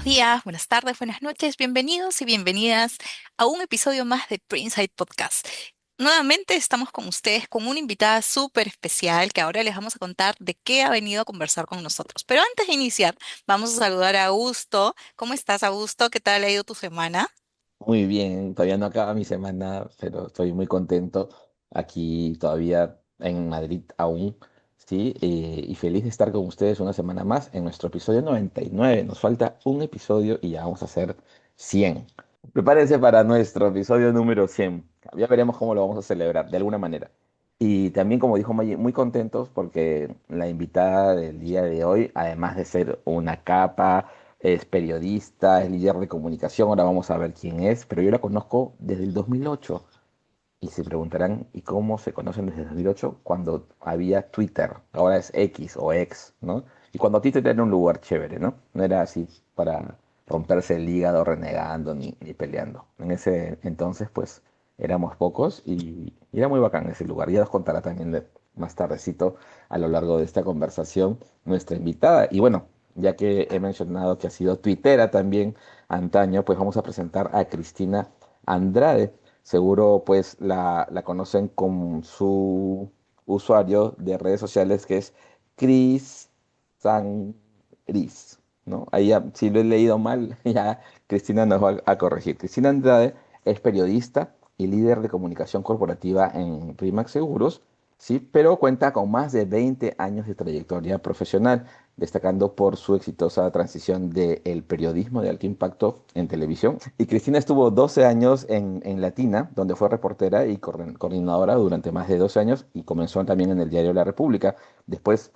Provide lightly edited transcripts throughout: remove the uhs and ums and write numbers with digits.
buenos días, buenas tardes, buenas noches, bienvenidos y bienvenidas a un episodio más de Printside Podcast. Nuevamente estamos con ustedes con una invitada súper especial que ahora les vamos a contar de qué ha venido a conversar con nosotros. Pero antes de iniciar, vamos a saludar a Augusto. ¿Cómo estás, Augusto? ¿Qué tal ha ido tu semana? Muy bien, todavía no acaba mi semana, pero estoy muy contento aquí todavía en Madrid aún, ¿sí? Y feliz de estar con ustedes una semana más en nuestro episodio 99. Nos falta un episodio y ya vamos a hacer 100. Prepárense para nuestro episodio número 100. Ya veremos cómo lo vamos a celebrar, de alguna manera. Y también, como dijo Maggie, muy contentos porque la invitada del día de hoy, además de ser una capa, es periodista, es líder de comunicación, ahora vamos a ver quién es, pero yo la conozco desde el 2008 y se preguntarán, ¿y cómo se conocen desde el 2008? Cuando había Twitter, ahora es X o X, ¿no? Y cuando Twitter era un lugar chévere, ¿no? No era así para romperse el hígado renegando ni peleando. En ese entonces, pues, éramos pocos y era muy bacán ese lugar. Ya nos contará también más tardecito a lo largo de esta conversación nuestra invitada. Y bueno, ya que he mencionado que ha sido tuitera también antaño, pues vamos a presentar a Cristina Andrade. Seguro pues la conocen con su usuario de redes sociales que es Cris San Cris, ¿no? Ahí ya, si lo he leído mal, ya Cristina nos va a corregir. Cristina Andrade es periodista y líder de comunicación corporativa en Primax Seguros, sí, pero cuenta con más de 20 años de trayectoria profesional, destacando por su exitosa transición del periodismo de alto impacto en televisión. Y Cristina estuvo 12 años en Latina, donde fue reportera y coordinadora durante más de 12 años y comenzó también en el diario La República. Después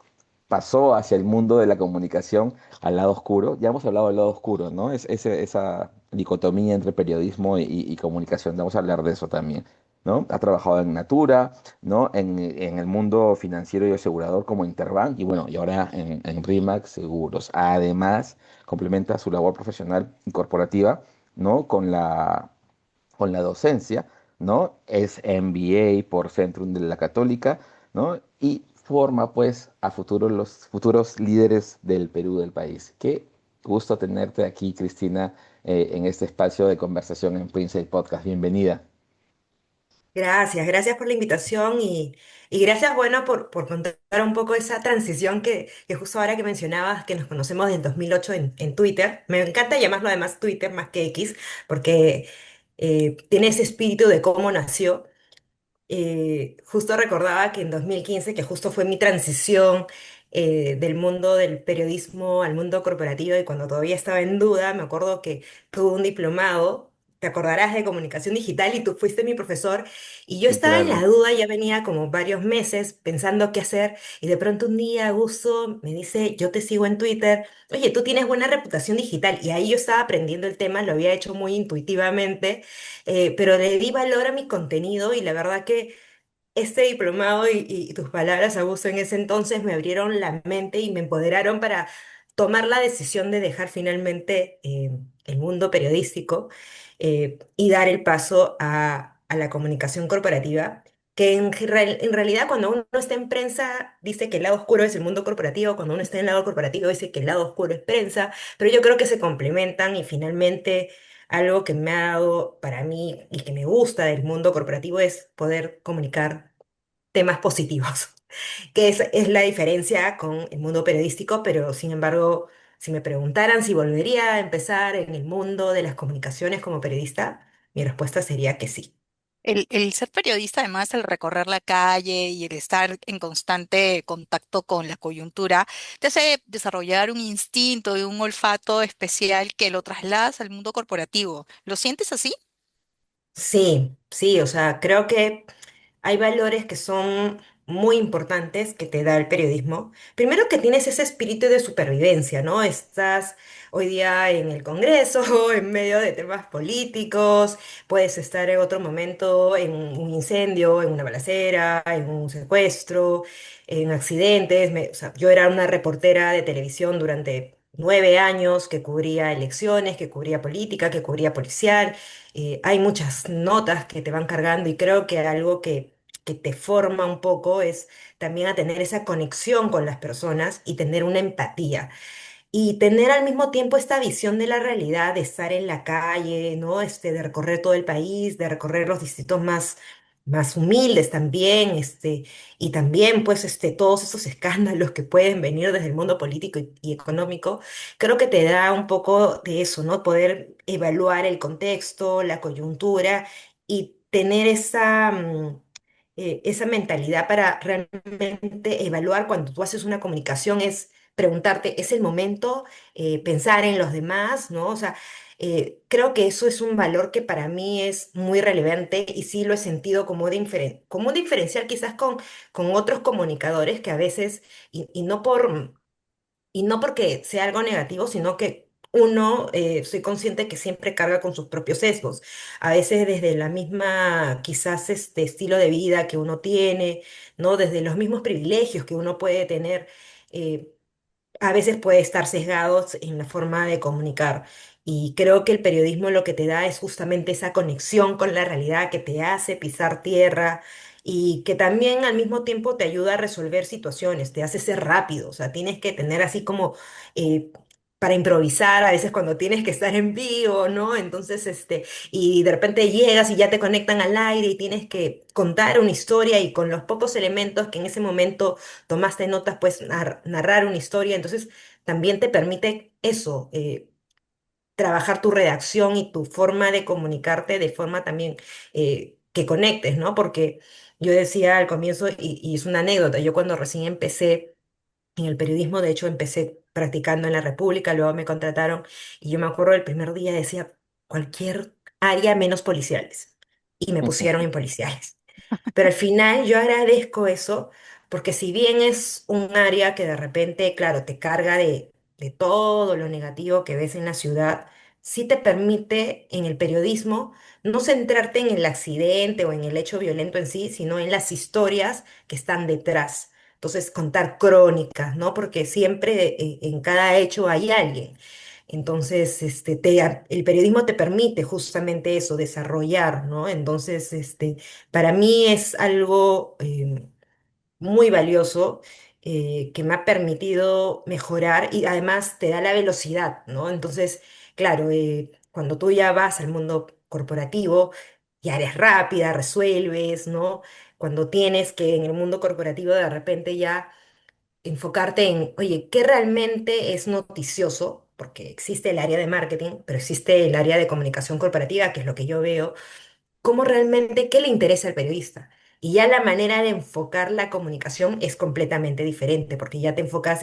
pasó hacia el mundo de la comunicación al lado oscuro. Ya hemos hablado del lado oscuro, ¿no? Esa dicotomía entre periodismo y comunicación. Vamos a hablar de eso también, ¿no? Ha trabajado en Natura, ¿no? En el mundo financiero y asegurador como Interbank y bueno, y ahora en RIMAX Seguros. Además, complementa su labor profesional y corporativa, ¿no? Con la docencia, ¿no? Es MBA por Centrum de la Católica, ¿no? Y forma pues a los futuros líderes del Perú del país. Qué gusto tenerte aquí, Cristina, en este espacio de conversación en Prince Podcast. Bienvenida. Gracias, gracias por la invitación y gracias, bueno, por contar un poco esa transición que justo ahora que mencionabas, que nos conocemos desde el 2008 en Twitter. Me encanta llamarlo además Twitter más que X, porque tiene ese espíritu de cómo nació. Justo recordaba que en 2015, que justo fue mi transición del mundo del periodismo al mundo corporativo y cuando todavía estaba en duda, me acuerdo que tuve un diplomado, te acordarás de comunicación digital y tú fuiste mi profesor y yo Sí, estaba en claro. la duda, ya venía como varios meses pensando qué hacer y de pronto un día Augusto me dice, yo te sigo en Twitter, oye, tú tienes buena reputación digital y ahí yo estaba aprendiendo el tema, lo había hecho muy intuitivamente, pero le di valor a mi contenido y la verdad que este diplomado y tus palabras, Augusto, en ese entonces me abrieron la mente y me empoderaron para tomar la decisión de dejar finalmente el mundo periodístico y dar el paso a la comunicación corporativa, que en realidad cuando uno está en prensa dice que el lado oscuro es el mundo corporativo, cuando uno está en el lado corporativo dice que el lado oscuro es prensa, pero yo creo que se complementan y finalmente algo que me ha dado para mí y que me gusta del mundo corporativo es poder comunicar temas positivos, que es la diferencia con el mundo periodístico, pero sin embargo, si me preguntaran si volvería a empezar en el mundo de las comunicaciones como periodista, mi respuesta sería que sí. El ser periodista, además, el recorrer la calle y el estar en constante contacto con la coyuntura, te hace desarrollar un instinto y un olfato especial que lo trasladas al mundo corporativo. ¿Lo sientes así? Sí, sí, o sea, creo que hay valores que son muy importantes que te da el periodismo. Primero que tienes ese espíritu de supervivencia, ¿no? Estás hoy día en el Congreso, en medio de temas políticos, puedes estar en otro momento en un incendio, en una balacera, en un secuestro, en accidentes. O sea, yo era una reportera de televisión durante 9 años que cubría elecciones, que cubría política, que cubría policial. Hay muchas notas que te van cargando y creo que algo que te forma un poco es también a tener esa conexión con las personas y tener una empatía. y tener al mismo tiempo esta visión de la realidad, de estar en la calle, ¿no? De recorrer todo el país, de recorrer los distritos más humildes también, y también, pues, todos esos escándalos que pueden venir desde el mundo político y económico, creo que te da un poco de eso, ¿no? Poder evaluar el contexto, la coyuntura y tener esa mentalidad para realmente evaluar cuando tú haces una comunicación es preguntarte, ¿es el momento? Pensar en los demás, ¿no? O sea, creo que eso es un valor que para mí es muy relevante y sí lo he sentido como un diferencial quizás con otros comunicadores que a veces, y no y no porque sea algo negativo, sino que uno, soy consciente que siempre carga con sus propios sesgos. A veces desde la misma, quizás este estilo de vida que uno tiene, ¿no? Desde los mismos privilegios que uno puede tener. eh, a veces puede estar sesgados en la forma de comunicar. Y creo que el periodismo lo que te da es justamente esa conexión con la realidad que te hace pisar tierra y que también al mismo tiempo te ayuda a resolver situaciones, te hace ser rápido. O sea, tienes que tener así como eh, para improvisar a veces cuando tienes que estar en vivo, ¿no? Entonces, y de repente llegas y ya te conectan al aire y tienes que contar una historia y con los pocos elementos que en ese momento tomaste notas, pues narrar una historia, entonces también te permite eso, trabajar tu redacción y tu forma de comunicarte de forma también que conectes, ¿no? Porque yo decía al comienzo, y es una anécdota, yo cuando recién empecé en el periodismo, de hecho empecé practicando en la República, luego me contrataron y yo me acuerdo el primer día decía cualquier área menos policiales y me pusieron en policiales. Pero al final yo agradezco eso, porque si bien es un área que de repente, claro, te carga de todo lo negativo que ves en la ciudad, sí te permite en el periodismo no centrarte en el accidente o en el hecho violento en sí, sino en las historias que están detrás. Entonces, contar crónicas, ¿no? Porque siempre en cada hecho hay alguien. Entonces, el periodismo te permite justamente eso, desarrollar, ¿no? Entonces, para mí es algo muy valioso que me ha permitido mejorar y además te da la velocidad, ¿no? Entonces, claro, cuando tú ya vas al mundo corporativo, ya eres rápida, resuelves, ¿no? Cuando tienes que en el mundo corporativo de repente ya enfocarte en, oye, ¿qué realmente es noticioso? Porque existe el área de marketing, pero existe el área de comunicación corporativa, que es lo que yo veo cómo realmente, qué le interesa al periodista. Y ya la manera de enfocar la comunicación es completamente diferente, porque ya te enfocas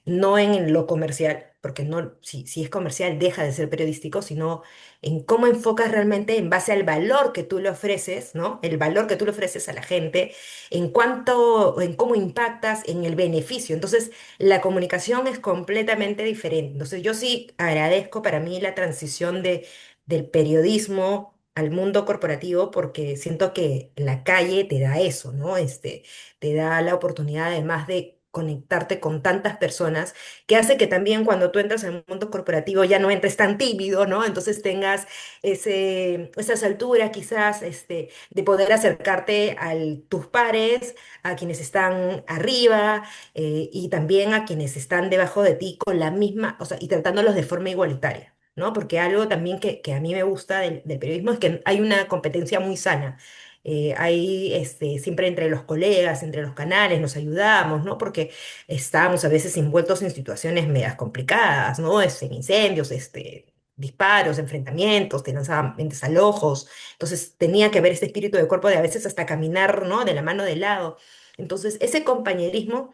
no en lo comercial, porque no, si es comercial deja de ser periodístico, sino en cómo enfocas realmente en base al valor que tú le ofreces, ¿no? El valor que tú le ofreces a la gente, en cuánto, en cómo impactas en el beneficio. Entonces, la comunicación es completamente diferente. Entonces, yo sí agradezco para mí la transición del periodismo al mundo corporativo porque siento que la calle te da eso, ¿no? Te da la oportunidad además de conectarte con tantas personas que hace que también cuando tú entras al mundo corporativo ya no entres tan tímido, ¿no? Entonces tengas esas alturas quizás de poder acercarte a tus pares, a quienes están arriba y también a quienes están debajo de ti con la misma, o sea, y tratándolos de forma igualitaria. ¿No? Porque algo también que a mí me gusta del periodismo es que hay una competencia muy sana. Hay siempre entre los colegas, entre los canales, nos ayudamos, ¿no? Porque estábamos a veces envueltos en situaciones medias complicadas, ¿no? En incendios, disparos, enfrentamientos, te lanzaban desalojos. Entonces tenía que haber este espíritu de cuerpo de a veces hasta caminar, ¿no? De la mano de lado. Entonces, ese compañerismo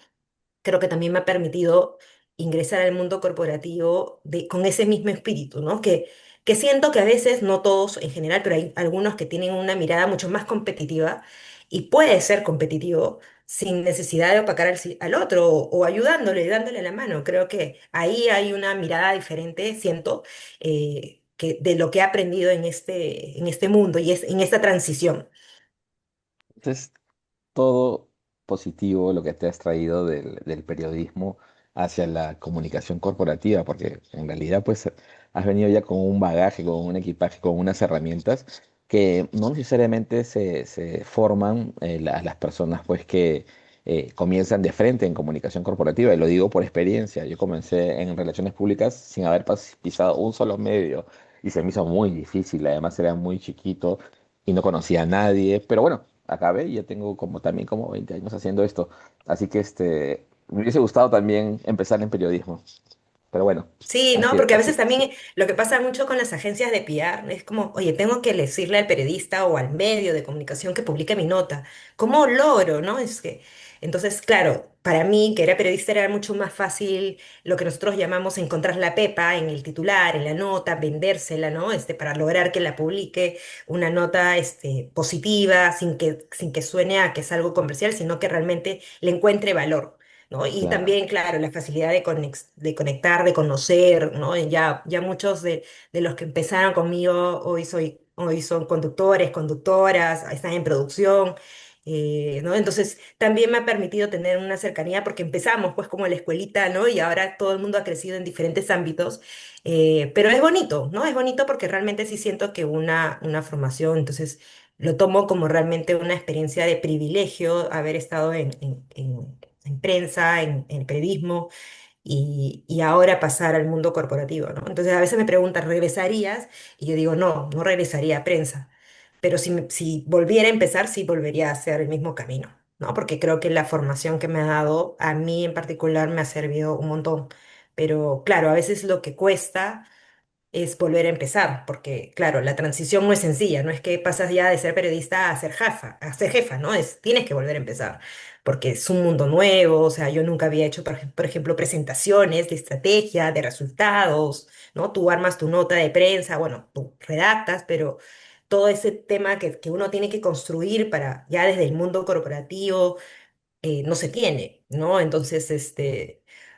creo que también me ha permitido ingresar al mundo corporativo con ese mismo espíritu, ¿no? Que siento que a veces, no todos en general, pero hay algunos que tienen una mirada mucho más competitiva y puede ser competitivo sin necesidad de opacar al otro o ayudándole, dándole la mano. Creo que ahí hay una mirada diferente, siento, de lo que he aprendido en este mundo y en esta transición. Entonces, todo positivo lo que te has traído del periodismo hacia la comunicación corporativa, porque en realidad pues has venido ya con un bagaje, con un equipaje, con unas herramientas que no necesariamente se forman a las personas pues comienzan de frente en comunicación corporativa, y lo digo por experiencia. Yo comencé en relaciones públicas sin haber pisado un solo medio y se me hizo muy difícil, además era muy chiquito y no conocía a nadie, pero bueno, acabé y ya tengo como también como 20 años haciendo esto, así que me hubiese gustado también empezar en periodismo, pero bueno, Sí, no, así, porque a así, veces también lo que pasa mucho con las agencias de PR es como, oye, tengo que decirle al periodista o al medio de comunicación que publique mi nota. ¿Cómo logro, no? Es que, entonces, claro, para mí, que era periodista, era mucho más fácil lo que nosotros llamamos encontrar la pepa en el titular, en la nota, vendérsela, ¿no? Para lograr que la publique una nota, positiva, sin que suene a que es algo comercial, sino que realmente le encuentre valor. ¿No? Y claro, también, claro, la facilidad de conectar, de conocer, ¿no? Y ya muchos de los que empezaron conmigo hoy son conductores, conductoras, están en producción, ¿no? Entonces, también me ha permitido tener una cercanía porque empezamos pues como la escuelita, ¿no? Y ahora todo el mundo ha crecido en diferentes ámbitos, pero es bonito, ¿no? Es bonito porque realmente sí siento que una formación, entonces lo tomo como realmente una experiencia de privilegio haber estado en prensa, en periodismo y ahora pasar al mundo corporativo, ¿no? Entonces a veces me preguntan, ¿regresarías? Y yo digo, no, no regresaría a prensa, pero si volviera a empezar, sí volvería a hacer el mismo camino, ¿no? Porque creo que la formación que me ha dado, a mí en particular, me ha servido un montón. Pero claro, a veces lo que cuesta es volver a empezar, porque claro, la transición no es sencilla, no es que pasas ya de ser periodista a ser jefa, ¿no? Tienes que volver a empezar, porque es un mundo nuevo, o sea, yo nunca había hecho, por ejemplo, presentaciones de estrategia, de resultados, ¿no? Tú armas tu nota de prensa, bueno, tú redactas, pero todo ese tema que uno tiene que construir para ya desde el mundo corporativo no se tiene, ¿no? Entonces,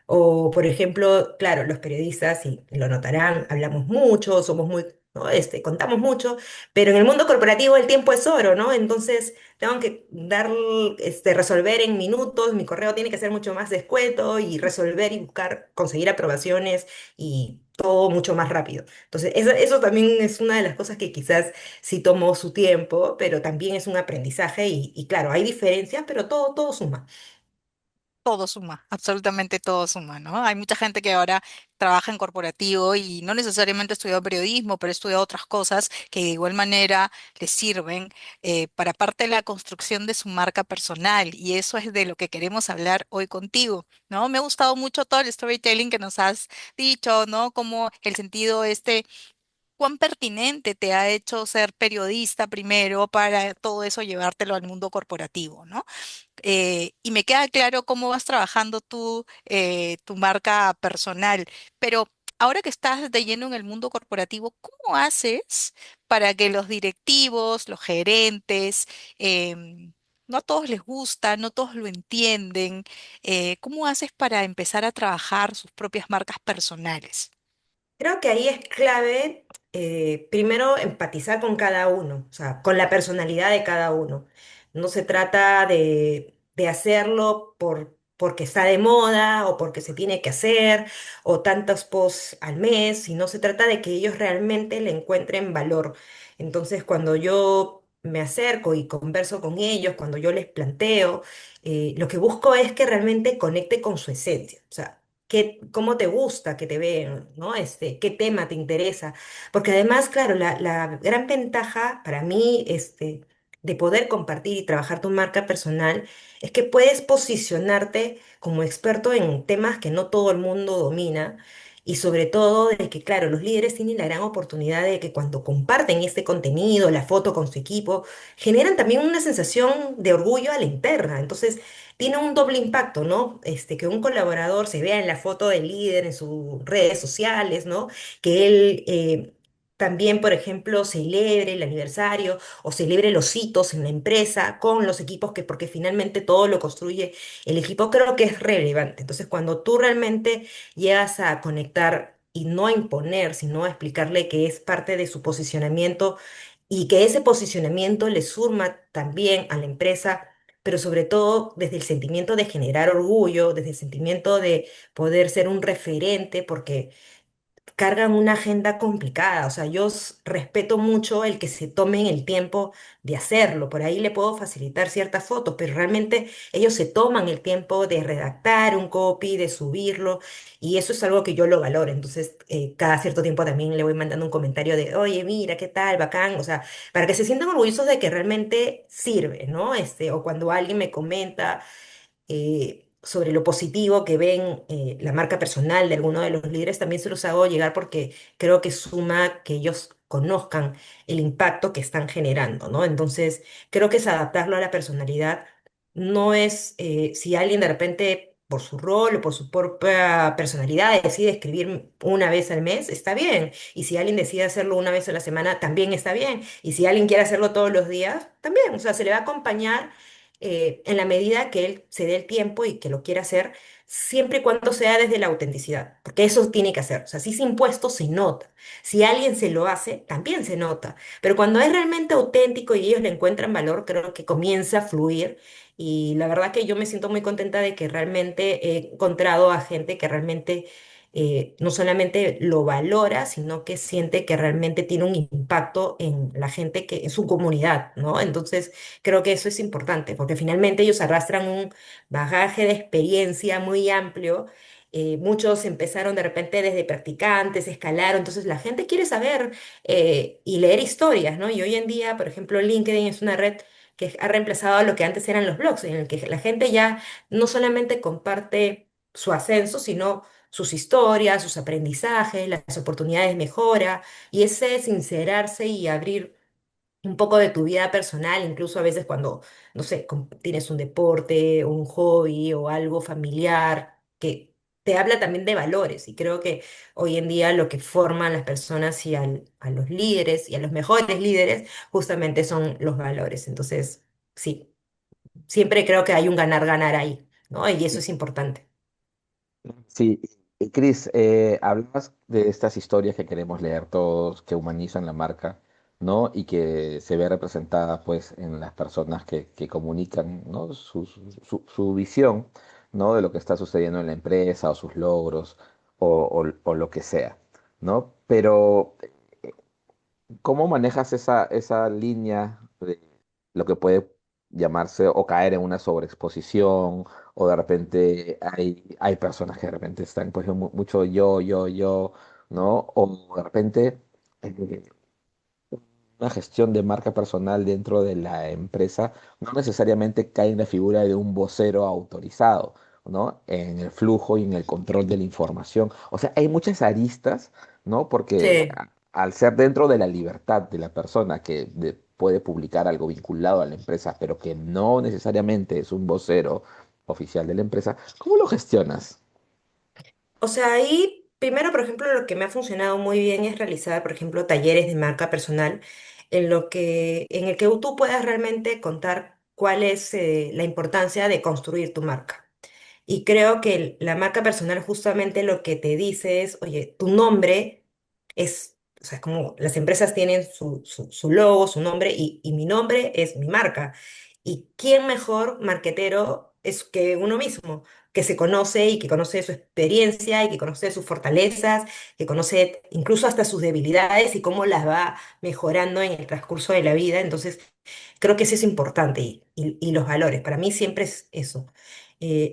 o por ejemplo, claro, los periodistas, y lo notarán, hablamos mucho, somos muy, ¿no? Contamos mucho, pero en el mundo corporativo el tiempo es oro, ¿no? Entonces, tengo que resolver en minutos, mi correo tiene que ser mucho más escueto y resolver y buscar, conseguir aprobaciones y todo mucho más rápido. Entonces, eso también es una de las cosas que quizás sí tomó su tiempo, pero también es un aprendizaje y claro, hay diferencias, pero todo suma. Todo suma, absolutamente todo suma, ¿no? Hay mucha gente que ahora trabaja en corporativo y no necesariamente ha estudiado periodismo, pero ha estudiado otras cosas que de igual manera les sirven para parte de la construcción de su marca personal. Y eso es de lo que queremos hablar hoy contigo, ¿no? Me ha gustado mucho todo el storytelling que nos has dicho, ¿no? Como el sentido cuán pertinente te ha hecho ser periodista primero para todo eso llevártelo al mundo corporativo, ¿no? Y me queda claro cómo vas trabajando tú tu marca personal, pero ahora que estás de lleno en el mundo corporativo, ¿cómo haces para que los directivos, los gerentes, no a todos les gusta, no todos lo entienden? ¿Cómo haces para empezar a trabajar sus propias marcas personales? Creo que ahí es clave, primero, empatizar con cada uno, o sea, con la personalidad de cada uno. No se trata de hacerlo porque está de moda o porque se tiene que hacer o tantos posts al mes, sino se trata de que ellos realmente le encuentren valor. Entonces, cuando yo me acerco y converso con ellos, cuando yo les planteo, lo que busco es que realmente conecte con su esencia. O sea, cómo te gusta que te vean, ¿no? Qué tema te interesa. Porque además, claro, la gran ventaja para mí, de poder compartir y trabajar tu marca personal es que puedes posicionarte como experto en temas que no todo el mundo domina. Y sobre todo de que, claro, los líderes tienen la gran oportunidad de que cuando comparten este contenido, la foto con su equipo, generan también una sensación de orgullo a la interna. Entonces, tiene un doble impacto, ¿no? Que un colaborador se vea en la foto del líder en sus redes sociales, ¿no? Que él también, por ejemplo, celebre el aniversario o celebre los hitos en la empresa con los equipos, porque finalmente todo lo construye el equipo, creo que es relevante. Entonces, cuando tú realmente llegas a conectar y no a imponer, sino a explicarle que es parte de su posicionamiento y que ese posicionamiento le suma también a la empresa, pero sobre todo desde el sentimiento de generar orgullo, desde el sentimiento de poder ser un referente, porque cargan una agenda complicada. O sea, yo respeto mucho el que se tomen el tiempo de hacerlo. Por ahí le puedo facilitar ciertas fotos, pero realmente ellos se toman el tiempo de redactar un copy, de subirlo, y eso es algo que yo lo valoro. Entonces, cada cierto tiempo también le voy mandando un comentario de, oye, mira, ¿qué tal? Bacán. O sea, para que se sientan orgullosos de que realmente sirve, ¿no? O cuando alguien me comenta sobre lo positivo que ven la marca personal de alguno de los líderes, también se los hago llegar porque creo que suma que ellos conozcan el impacto que están generando, ¿no? Entonces, creo que es adaptarlo a la personalidad. No es si alguien de repente por su rol o por su propia personalidad decide escribir una vez al mes, está bien. Y si alguien decide hacerlo una vez a la semana, también está bien. Y si alguien quiere hacerlo todos los días, también. O sea, se le va a acompañar en la medida que él se dé el tiempo y que lo quiera hacer, siempre y cuando sea desde la autenticidad, porque eso tiene que hacer. O sea, si es impuesto, se nota. Si alguien se lo hace, también se nota. Pero cuando es realmente auténtico y ellos le encuentran valor, creo que comienza a fluir. Y la verdad que yo me siento muy contenta de que realmente he encontrado a gente que realmente no solamente lo valora, sino que siente que realmente tiene un impacto en la gente que, en su comunidad, ¿no? Entonces, creo que eso es importante, porque finalmente ellos arrastran un bagaje de experiencia muy amplio. Muchos empezaron de repente desde practicantes, escalaron, entonces la gente quiere saber y leer historias, ¿no? Y hoy en día, por ejemplo, LinkedIn es una red que ha reemplazado a lo que antes eran los blogs, en el que la gente ya no solamente comparte su ascenso, sino sus historias, sus aprendizajes, las oportunidades de mejora, y ese sincerarse y abrir un poco de tu vida personal, incluso a veces cuando, no sé, tienes un deporte, un hobby o algo familiar, que te habla también de valores. Y creo que hoy en día lo que forman las personas y a los líderes y a los mejores líderes justamente son los valores. Entonces, sí, siempre creo que hay un ganar-ganar ahí, ¿no? Y eso es importante. Sí, y Cris, hablabas de estas historias que queremos leer todos, que humanizan la marca, ¿no? Y que se ve representada, pues, en las personas que comunican, ¿no? Su visión, ¿no? De lo que está sucediendo en la empresa o sus logros o lo que sea, ¿no? Pero ¿cómo manejas esa línea de lo que puede llamarse o caer en una sobreexposición o de repente hay personas que de repente están pues mucho yo, ¿no? O de repente eh, una gestión de marca personal dentro de la empresa no necesariamente cae en la figura de un vocero autorizado, ¿no? En el flujo y en el control de la información. O sea, hay muchas aristas, ¿no? Porque Sí. al ser dentro de la libertad de la persona que puede publicar algo vinculado a la empresa, pero que no necesariamente es un vocero oficial de la empresa, ¿cómo lo gestionas? O sea, ahí, primero, por ejemplo, lo que me ha funcionado muy bien es realizar, por ejemplo, talleres de marca personal en el que tú puedas realmente contar cuál es la importancia de construir tu marca. Y creo que la marca personal justamente lo que te dice es, oye, tu nombre es, o sea, como las empresas tienen su logo, su nombre, y mi nombre es mi marca. ¿Y quién mejor marquetero es que uno mismo, que se conoce y que conoce su experiencia y que conoce sus fortalezas, que conoce incluso hasta sus debilidades y cómo las va mejorando en el transcurso de la vida? Entonces, creo que eso es importante y los valores. Para mí siempre es eso.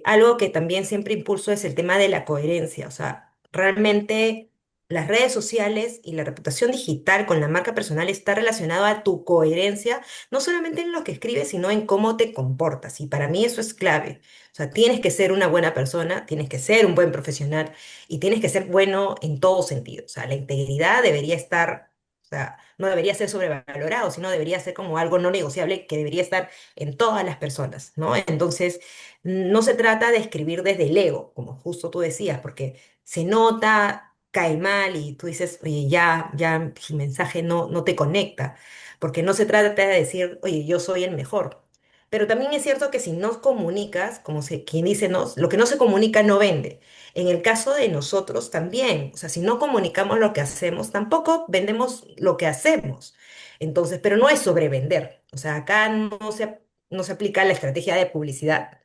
Algo que también siempre impulso es el tema de la coherencia. O sea, realmente las redes sociales y la reputación digital con la marca personal está relacionado a tu coherencia, no solamente en lo que escribes, sino en cómo te comportas. Y para mí eso es clave. O sea, tienes que ser una buena persona, tienes que ser un buen profesional y tienes que ser bueno en todo sentido. O sea, la integridad debería estar, o sea, no debería ser sobrevalorado, sino debería ser como algo no negociable que debería estar en todas las personas, ¿no? Entonces, no se trata de escribir desde el ego, como justo tú decías, porque se nota, cae mal y tú dices, oye, ya su mensaje no te conecta, porque no se trata de decir, oye, yo soy el mejor. Pero también es cierto que si no comunicas, quien dice no, lo que no se comunica no vende. En el caso de nosotros también, o sea, si no comunicamos lo que hacemos, tampoco vendemos lo que hacemos. Entonces, pero no es sobrevender. O sea, acá no se aplica la estrategia de publicidad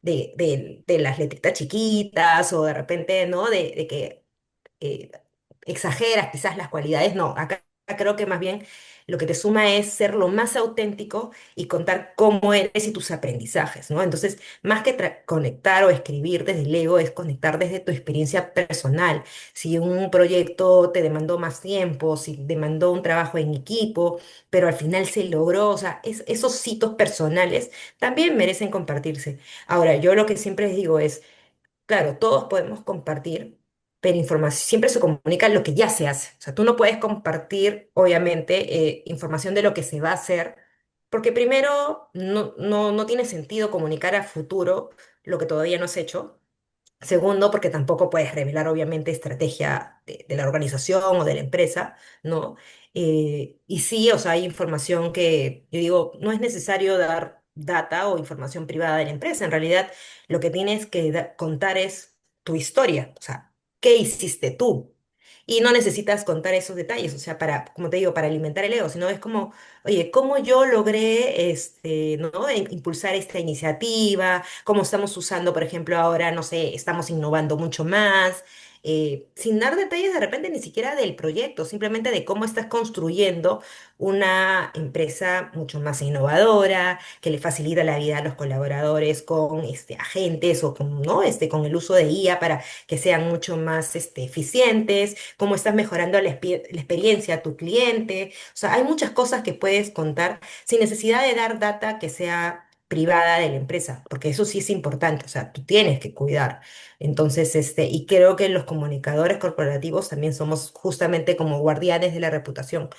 de las letritas chiquitas o de repente, ¿no? De que exageras quizás las cualidades, no, acá creo que más bien lo que te suma es ser lo más auténtico y contar cómo eres y tus aprendizajes, ¿no? Entonces, más que conectar o escribir desde el ego, es conectar desde tu experiencia personal. Si un proyecto te demandó más tiempo, si demandó un trabajo en equipo, pero al final se logró, o sea, esos hitos personales también merecen compartirse. Ahora, yo lo que siempre les digo es, claro, todos podemos compartir, pero información siempre se comunica lo que ya se hace. O sea, tú no puedes compartir, obviamente, información de lo que se va a hacer, porque primero no tiene sentido comunicar a futuro lo que todavía no has hecho. Segundo, porque tampoco puedes revelar, obviamente, estrategia de la organización o de la empresa, ¿no? Y sí, o sea, hay información que yo digo, no es necesario dar data o información privada de la empresa. En realidad, lo que tienes que contar es tu historia, o sea, ¿qué hiciste tú? Y no necesitas contar esos detalles, o sea, para, como te digo, para alimentar el ego, sino es como, oye, ¿cómo yo logré, ¿no? Impulsar esta iniciativa? Cómo estamos usando, por ejemplo, ahora, no sé, estamos innovando mucho más, sin dar detalles de repente ni siquiera del proyecto, simplemente de cómo estás construyendo una empresa mucho más innovadora, que le facilita la vida a los colaboradores con agentes o con, ¿no? Con el uso de IA para que sean mucho más eficientes, cómo estás mejorando la experiencia a tu cliente. O sea, hay muchas cosas que puedes contar sin necesidad de dar data que sea privada de la empresa, porque eso sí es importante, o sea, tú tienes que cuidar. Entonces, y creo que los comunicadores corporativos también somos justamente como guardianes de la reputación.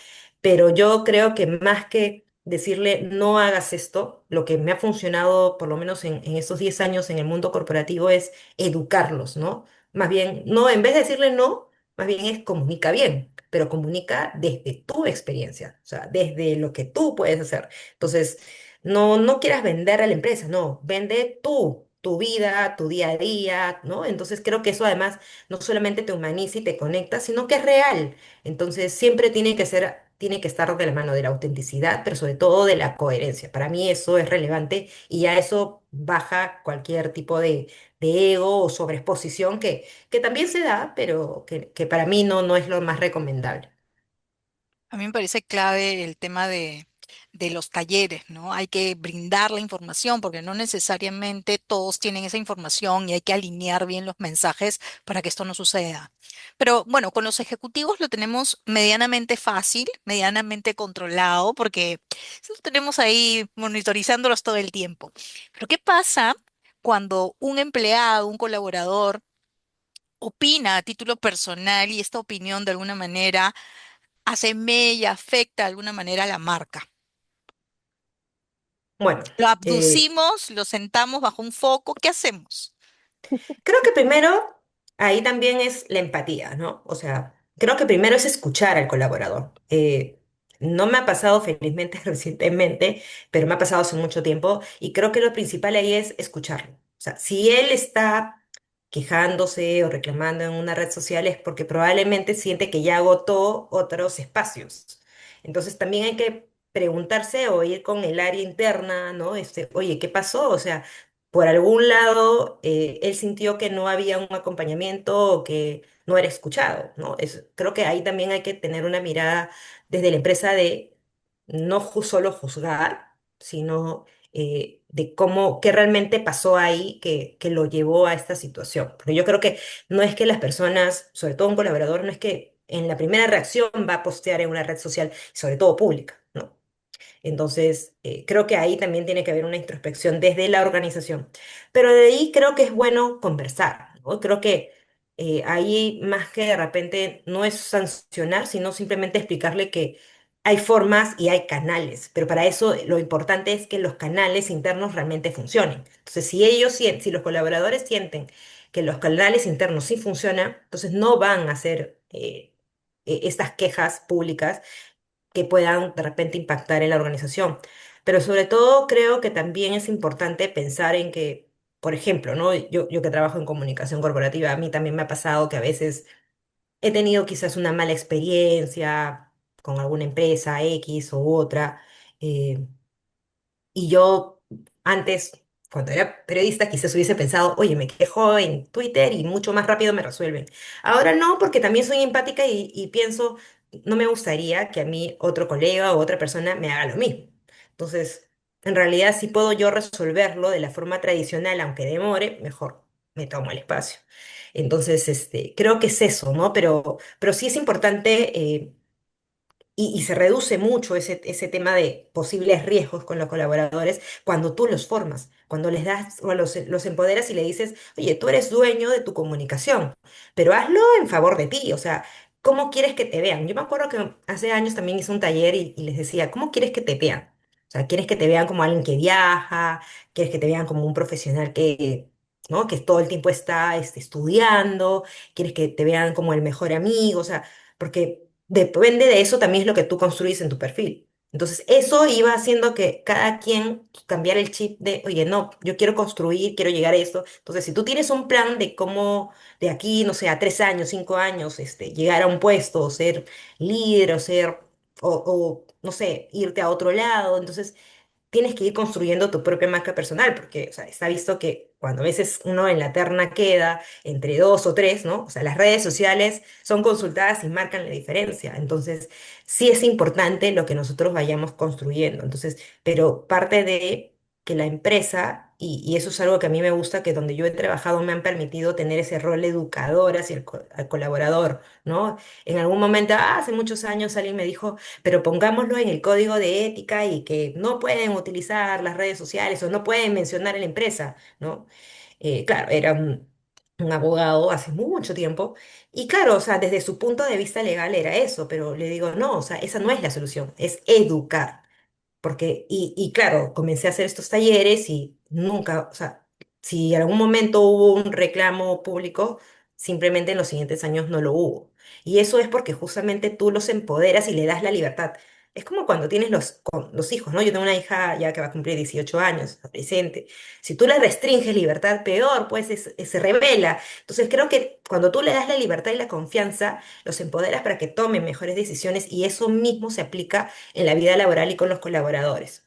Pero yo creo que más que decirle no hagas esto, lo que me ha funcionado, por lo menos en estos 10 años en el mundo corporativo, es educarlos, ¿no? Más bien, no, en vez de decirle no, más bien es comunica bien, pero comunica desde tu experiencia, o sea, desde lo que tú puedes hacer. Entonces, no quieras vender a la empresa, no, vende tú, tu vida, tu día a día, ¿no? Entonces creo que eso además no solamente te humaniza y te conecta, sino que es real. Entonces siempre tiene que estar de la mano de la autenticidad, pero sobre todo de la coherencia. Para mí eso es relevante y ya eso baja cualquier tipo de ego o sobreexposición que también se da, pero que para mí no es lo más recomendable. A mí me parece clave el tema de los talleres, ¿no? Hay que brindar la información porque no necesariamente todos tienen esa información y hay que alinear bien los mensajes para que esto no suceda. Pero bueno, con los ejecutivos lo tenemos medianamente fácil, medianamente controlado, porque los tenemos ahí monitorizándolos todo el tiempo. Pero ¿qué pasa cuando un empleado, un colaborador, opina a título personal y esta opinión de alguna manera asemella, afecta de alguna manera a la marca? Bueno. Lo eh, abducimos, lo sentamos bajo un foco, ¿qué hacemos? Creo que primero ahí también es la empatía, ¿no? O sea, creo que primero es escuchar al colaborador. No me ha pasado felizmente recientemente, pero me ha pasado hace mucho tiempo y creo que lo principal ahí es escucharlo. O sea, si él está quejándose o reclamando en una red social es porque probablemente siente que ya agotó otros espacios. Entonces también hay que preguntarse o ir con el área interna, ¿no? Oye, ¿qué pasó? O sea, por algún lado él sintió que no había un acompañamiento o que no era escuchado, ¿no? Creo que ahí también hay que tener una mirada desde la empresa de no solo juzgar, sino de cómo, qué realmente pasó ahí que lo llevó a esta situación. Porque yo creo que no es que las personas, sobre todo un colaborador, no es que en la primera reacción va a postear en una red social, sobre todo pública, ¿no? Entonces, creo que ahí también tiene que haber una introspección desde la organización. Pero de ahí creo que es bueno conversar, ¿no? Creo que ahí más que de repente no es sancionar, sino simplemente explicarle que hay formas y hay canales, pero para eso lo importante es que los canales internos realmente funcionen. Entonces, si si los colaboradores sienten que los canales internos sí funcionan, entonces no van a hacer estas quejas públicas que puedan de repente impactar en la organización. Pero sobre todo creo que también es importante pensar en que, por ejemplo, ¿no? Yo que trabajo en comunicación corporativa, a mí también me ha pasado que a veces he tenido quizás una mala experiencia con alguna empresa X u otra, eh, y yo antes cuando era periodista quizás hubiese pensado, oye, me quejo en Twitter y mucho más rápido me resuelven. Ahora no, porque también soy empática y pienso, no me gustaría que a mí otro colega o otra persona me haga lo mismo. Entonces, en realidad, si puedo yo resolverlo de la forma tradicional, aunque demore, mejor me tomo el espacio. Entonces, creo que es eso, ¿no? Pero sí es importante. Y se reduce mucho ese tema de posibles riesgos con los colaboradores cuando tú los formas, cuando les das o los empoderas y le dices, oye, tú eres dueño de tu comunicación, pero hazlo en favor de ti, o sea, ¿cómo quieres que te vean? Yo me acuerdo que hace años también hice un taller y les decía, ¿cómo quieres que te vean? O sea, ¿quieres que te vean como alguien que viaja? ¿Quieres que te vean como un profesional que... ¿no? Que todo el tiempo está estudiando, quieres que te vean como el mejor amigo, o sea, porque depende de eso también es lo que tú construís en tu perfil. Entonces, eso iba haciendo que cada quien cambiara el chip de, oye, no, yo quiero construir, quiero llegar a esto. Entonces, si tú tienes un plan de cómo de aquí, no sé, a 3 años, 5 años, llegar a un puesto, o ser líder, o ser, no sé, irte a otro lado, entonces tienes que ir construyendo tu propia marca personal, porque, o sea, está visto que cuando a veces uno en la terna queda entre dos o tres, ¿no? O sea, las redes sociales son consultadas y marcan la diferencia. Entonces, sí es importante lo que nosotros vayamos construyendo. Entonces, pero parte de que la empresa, y eso es algo que a mí me gusta, que donde yo he trabajado me han permitido tener ese rol educador hacia al colaborador, ¿no? En algún momento, hace muchos años, alguien me dijo, pero pongámoslo en el código de ética y que no pueden utilizar las redes sociales o no pueden mencionar a la empresa, ¿no? Claro, era un abogado hace mucho tiempo y claro, o sea, desde su punto de vista legal era eso, pero le digo, no, o sea, esa no es la solución, es educar. Porque, y claro, comencé a hacer estos talleres y nunca, o sea, si en algún momento hubo un reclamo público, simplemente en los siguientes años no lo hubo. Y eso es porque justamente tú los empoderas y le das la libertad. Es como cuando tienes con los hijos, ¿no? Yo tengo una hija ya que va a cumplir 18 años, adolescente. Si tú le restringes libertad, peor, pues se revela. Entonces creo que cuando tú le das la libertad y la confianza, los empoderas para que tomen mejores decisiones y eso mismo se aplica en la vida laboral y con los colaboradores.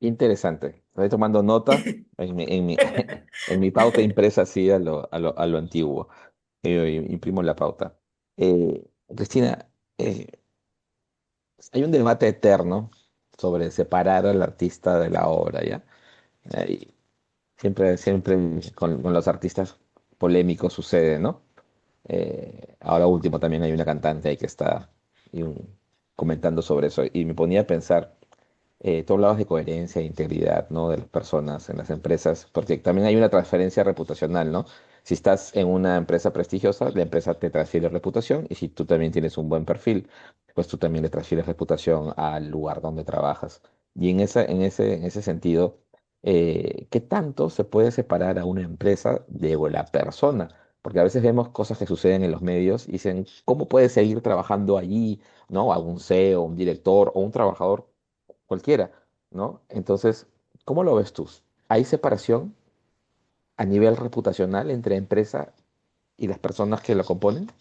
Interesante. Estoy tomando nota en mi pauta impresa así a lo antiguo. Imprimo la pauta. Cristina, eh, hay un debate eterno sobre separar al artista de la obra, ¿ya? Y siempre con los artistas polémicos sucede, ¿no? Ahora último también hay una cantante ahí que está y comentando sobre eso y me ponía a pensar, tú hablabas de coherencia e integridad, ¿no? De las personas en las empresas, porque también hay una transferencia reputacional, ¿no? Si estás en una empresa prestigiosa, la empresa te transfiere reputación y si tú también tienes un buen perfil, pues tú también le transfieres reputación al lugar donde trabajas. Y en ese sentido, ¿qué tanto se puede separar a una empresa de la persona? Porque a veces vemos cosas que suceden en los medios y dicen, ¿cómo puede seguir trabajando allí, ¿no? Algún CEO, un director o un trabajador cualquiera, ¿no? Entonces, ¿cómo lo ves tú? ¿Hay separación a nivel reputacional entre empresa y las personas que lo componen?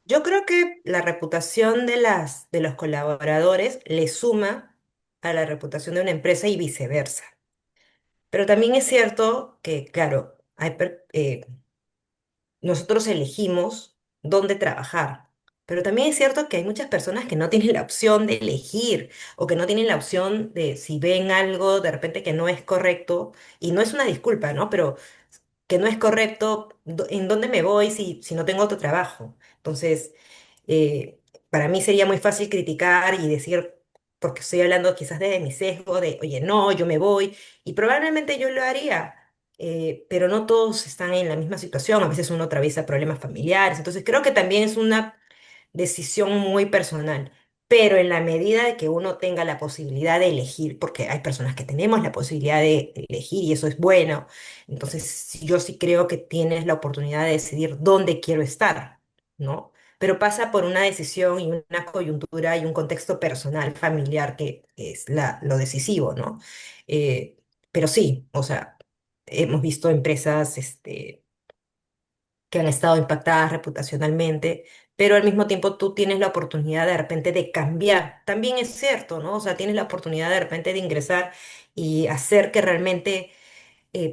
Yo creo que la reputación de los colaboradores le suma a la reputación de una empresa y viceversa. Pero también es cierto que, claro, nosotros elegimos dónde trabajar. Pero también es cierto que hay muchas personas que no tienen la opción de elegir o que no tienen la opción de si ven algo de repente que no es correcto, y no es una disculpa, ¿no? Pero que no es correcto, ¿en dónde me voy si no tengo otro trabajo? Entonces, eh, para mí sería muy fácil criticar y decir, porque estoy hablando quizás de mi sesgo, de, oye, no, yo me voy, y probablemente yo lo haría, pero no todos están en la misma situación, a veces uno atraviesa problemas familiares, entonces creo que también es una decisión muy personal. Pero en la medida de que uno tenga la posibilidad de elegir, porque hay personas que tenemos la posibilidad de elegir y eso es bueno, entonces yo sí creo que tienes la oportunidad de decidir dónde quiero estar, ¿no? Pero pasa por una decisión y una coyuntura y un contexto personal, familiar, que es lo decisivo, ¿no? Eh, pero sí, o sea, hemos visto empresas, que han estado impactadas reputacionalmente, pero al mismo tiempo tú tienes la oportunidad de repente de cambiar. También es cierto, ¿no? O sea, tienes la oportunidad de repente de ingresar y hacer que realmente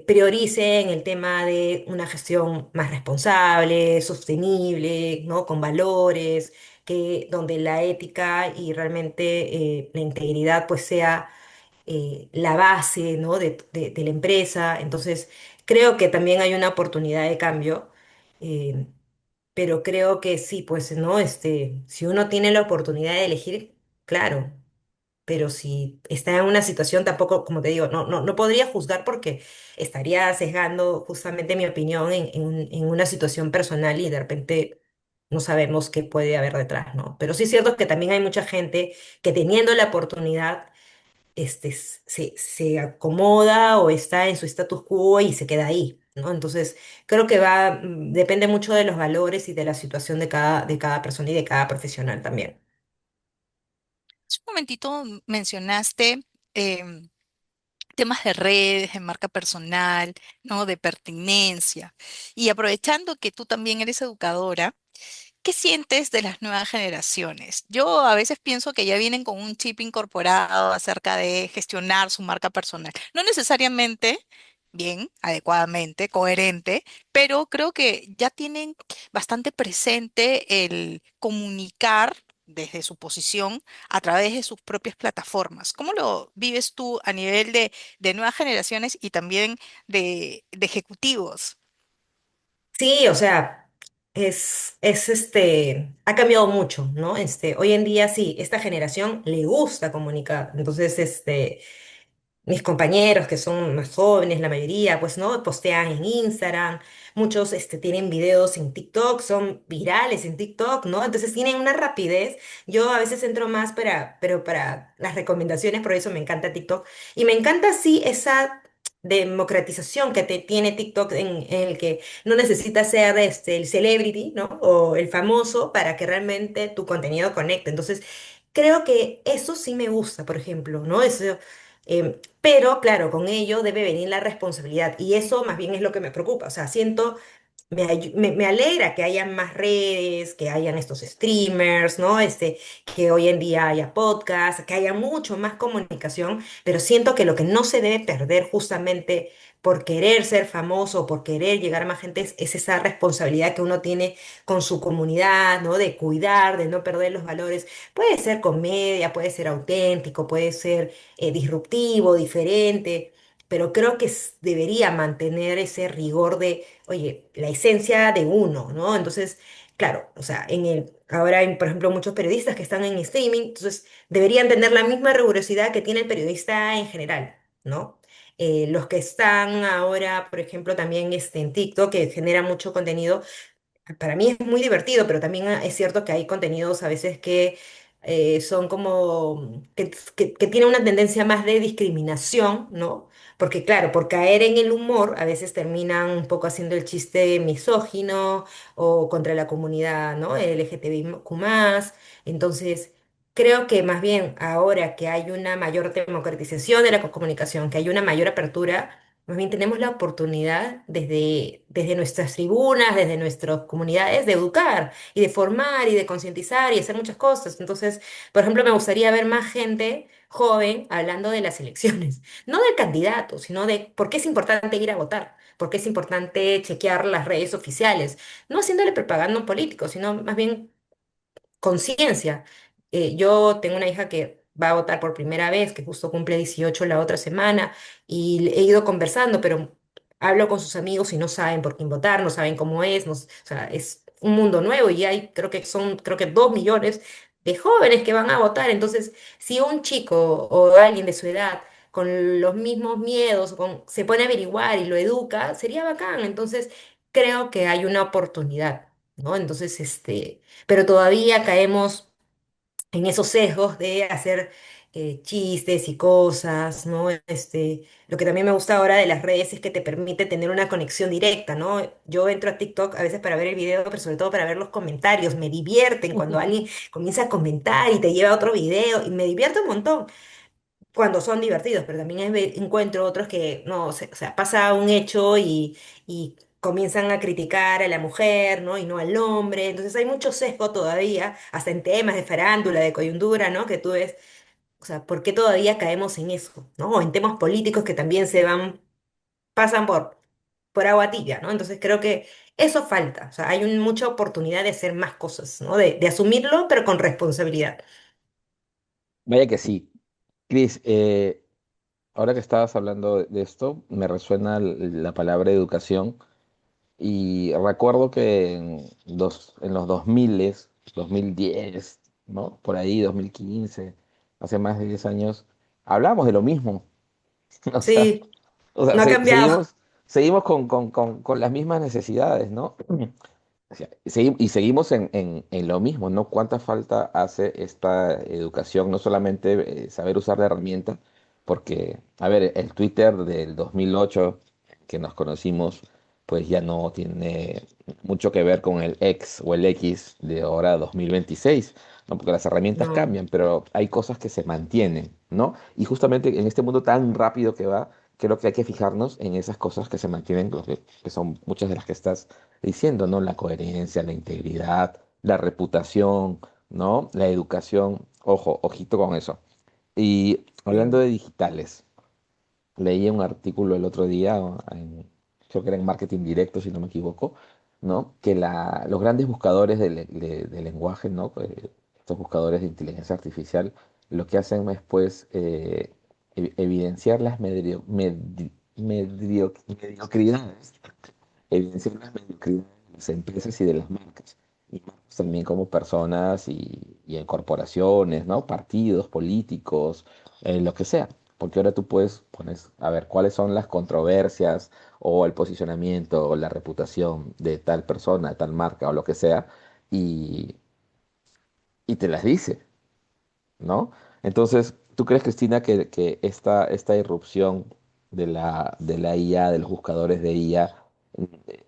priorice en el tema de una gestión más responsable, sostenible, ¿no? Con valores, que, donde la ética y realmente la integridad pues sea la base, ¿no? de la empresa. Entonces, creo que también hay una oportunidad de cambio. eh, pero creo que sí, pues, ¿no? Si uno tiene la oportunidad de elegir, claro, pero si está en una situación tampoco, como te digo, no podría juzgar porque estaría sesgando justamente mi opinión en una situación personal y de repente no sabemos qué puede haber detrás, ¿no? Pero sí es cierto que también hay mucha gente que teniendo la oportunidad, se acomoda o está en su status quo y se queda ahí, ¿no? Entonces, creo que depende mucho de los valores y de la situación de cada persona y de cada profesional también. Hace un momentito mencionaste temas de redes, de marca personal, ¿no? De pertinencia. Y aprovechando que tú también eres educadora, ¿qué sientes de las nuevas generaciones? Yo a veces pienso que ya vienen con un chip incorporado acerca de gestionar su marca personal. No necesariamente bien, adecuadamente, coherente, pero creo que ya tienen bastante presente el comunicar desde su posición a través de sus propias plataformas. ¿Cómo lo vives tú a nivel de nuevas generaciones y también de ejecutivos? Sí, o sea, ha cambiado mucho, ¿no? Hoy en día sí, esta generación le gusta comunicar. Entonces, mis compañeros que son más jóvenes, la mayoría, pues no, postean en Instagram, muchos tienen videos en TikTok, son virales en TikTok, ¿no? Entonces tienen una rapidez. Yo a veces entro más pero para las recomendaciones, por eso me encanta TikTok. Y me encanta, sí, esa democratización que tiene TikTok en el que no necesitas ser el celebrity, ¿no? O el famoso para que realmente tu contenido conecte. Entonces, creo que eso sí me gusta, por ejemplo, ¿no? Eso, pero claro, con ello debe venir la responsabilidad y eso más bien es lo que me preocupa. O sea, siento, me alegra que hayan más redes, que hayan estos streamers, ¿no? Que hoy en día haya podcasts, que haya mucho más comunicación, pero siento que lo que no se debe perder justamente por querer ser famoso, por querer llegar a más gente, es esa responsabilidad que uno tiene con su comunidad, ¿no? De cuidar, de no perder los valores. Puede ser comedia, puede ser auténtico, puede ser disruptivo, diferente, pero creo que debería mantener ese rigor de, oye, la esencia de uno, ¿no? Entonces, claro, o sea, ahora hay, por ejemplo, muchos periodistas que están en streaming, entonces deberían tener la misma rigurosidad que tiene el periodista en general, ¿no? Los que están ahora, por ejemplo, también en TikTok, que genera mucho contenido, para mí es muy divertido, pero también es cierto que hay contenidos a veces que son como, que tienen una tendencia más de discriminación, ¿no? Porque claro, por caer en el humor, a veces terminan un poco haciendo el chiste misógino o contra la comunidad, ¿no? LGTBIQ+. Entonces, creo que más bien ahora que hay una mayor democratización de la comunicación, que hay una mayor apertura, más bien tenemos la oportunidad desde nuestras tribunas, desde nuestras comunidades, de educar y de formar y de concientizar y hacer muchas cosas. Entonces, por ejemplo, me gustaría ver más gente joven hablando de las elecciones, no del candidato, sino de por qué es importante ir a votar, por qué es importante chequear las redes oficiales, no haciéndole propaganda a un político, sino más bien conciencia. Yo tengo una hija que va a votar por primera vez, que justo cumple 18 la otra semana, y he ido conversando, pero hablo con sus amigos y no saben por quién votar, no saben cómo es, o sea, es un mundo nuevo y hay, creo que 2 millones de jóvenes que van a votar. Entonces, si un chico o alguien de su edad con los mismos miedos se pone a averiguar y lo educa, sería bacán. Entonces, creo que hay una oportunidad, ¿no? Entonces, pero todavía caemos en esos sesgos de hacer chistes y cosas, ¿no? Lo que también me gusta ahora de las redes es que te permite tener una conexión directa, ¿no? Yo entro a TikTok a veces para ver el video, pero sobre todo para ver los comentarios. Me divierten cuando alguien comienza a comentar y te lleva a otro video y me divierte un montón cuando son divertidos, pero también encuentro otros que no, o sea, pasa un hecho y comienzan a criticar a la mujer, ¿no? Y no al hombre. Entonces hay mucho sesgo todavía, hasta en temas de farándula, de coyuntura, ¿no? Que tú ves, o sea, ¿por qué todavía caemos en eso? ¿No? O en temas políticos que también pasan por agua tibia, ¿no? Entonces creo que eso falta. O sea, hay mucha oportunidad de hacer más cosas, ¿no? De asumirlo, pero con responsabilidad. Vaya que sí. Cris, ahora que estabas hablando de esto, me resuena la palabra educación y recuerdo que en los 2000, 2010, ¿no? Por ahí, 2015, hace más de 10 años, hablamos de lo mismo. O sea, Sí, no ha cambiado. seguimos con las mismas necesidades, ¿no? O sea, y seguimos en lo mismo, ¿no? ¿Cuánta falta hace esta educación? No solamente saber usar la herramienta, porque, a ver, el Twitter del 2008 que nos conocimos, pues ya no tiene mucho que ver con el X o el X de ahora 2026, ¿no? Porque las herramientas No. cambian, pero hay cosas que se mantienen, ¿no? Y justamente en este mundo tan rápido que va, creo que hay que fijarnos en esas cosas que se mantienen, que son muchas de las que estás diciendo, ¿no? La coherencia, la integridad, la reputación, ¿no? La educación. Ojo, ojito con eso. Y hablando Sí. de digitales, leí un artículo el otro día, creo que era en Marketing Directo, si no me equivoco, ¿no? Que los grandes buscadores de lenguaje, ¿no? Estos buscadores de inteligencia artificial, lo que hacen es, pues, evidenciar las mediocridades, evidenciar las mediocridades de las empresas y de las marcas. Y marcas también como personas y en corporaciones, ¿no? Partidos políticos, lo que sea. Porque ahora tú puedes poner, a ver, cuáles son las controversias o el posicionamiento o la reputación de tal persona, tal marca o lo que sea, y, y te las dice. ¿No? Entonces, ¿tú crees, Cristina, que esta irrupción de la IA, de los buscadores de IA, eh,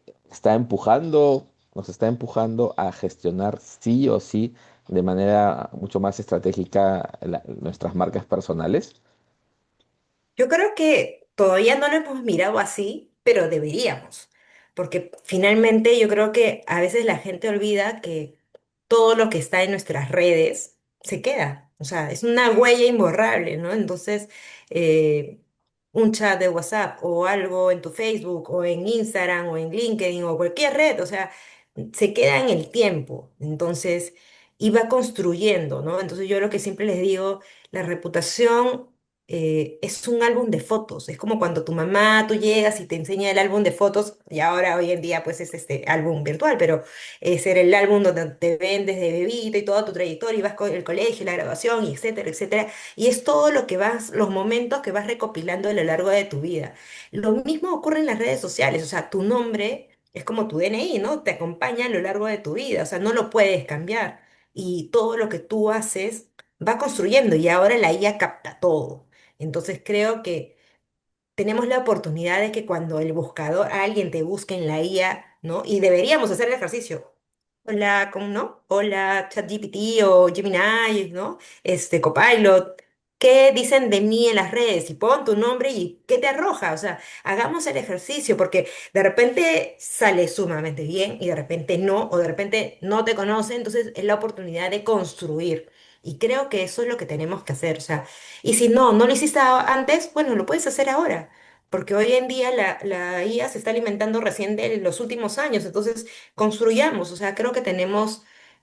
nos está empujando a gestionar sí o sí de manera mucho más estratégica nuestras marcas personales? Yo creo que todavía no lo hemos mirado así, pero deberíamos, porque finalmente yo creo que a veces la gente olvida que todo lo que está en nuestras redes se queda, o sea, es una huella imborrable, ¿no? Entonces, eh, un chat de WhatsApp o algo en tu Facebook o en Instagram o en LinkedIn o cualquier red, o sea, se queda en el tiempo, entonces, y va construyendo, ¿no? Entonces yo lo que siempre les digo, la reputación es un álbum de fotos. Es como cuando tu mamá, tú llegas y te enseña el álbum de fotos, y ahora hoy en día pues es este álbum virtual, pero ese era el álbum donde te ven desde bebita y toda tu trayectoria, y vas con el colegio, la graduación, y etcétera, etcétera. Y es todo lo que vas, los momentos que vas recopilando a lo largo de tu vida. Lo mismo ocurre en las redes sociales, o sea, tu nombre es como tu DNI, ¿no? Te acompaña a lo largo de tu vida, o sea, no lo puedes cambiar. Y todo lo que tú haces va construyendo y ahora la IA capta todo. Entonces creo que tenemos la oportunidad de que cuando el buscador, alguien te busque en la IA, ¿no? Y deberíamos hacer el ejercicio. Hola, ¿cómo no? Hola, ChatGPT o Gemini, ¿no? Este, Copilot. ¿Qué dicen de mí en las redes? Y pon tu nombre y ¿qué te arroja? O sea, hagamos el ejercicio porque de repente sale sumamente bien y de repente no, o de repente no te conoce, entonces es la oportunidad de construir. Y creo que eso es lo que tenemos que hacer. O sea, y si no lo hiciste antes, bueno, lo puedes hacer ahora. Porque hoy en día la IA se está alimentando recién de los últimos años. Entonces, construyamos. O sea, creo que tenemos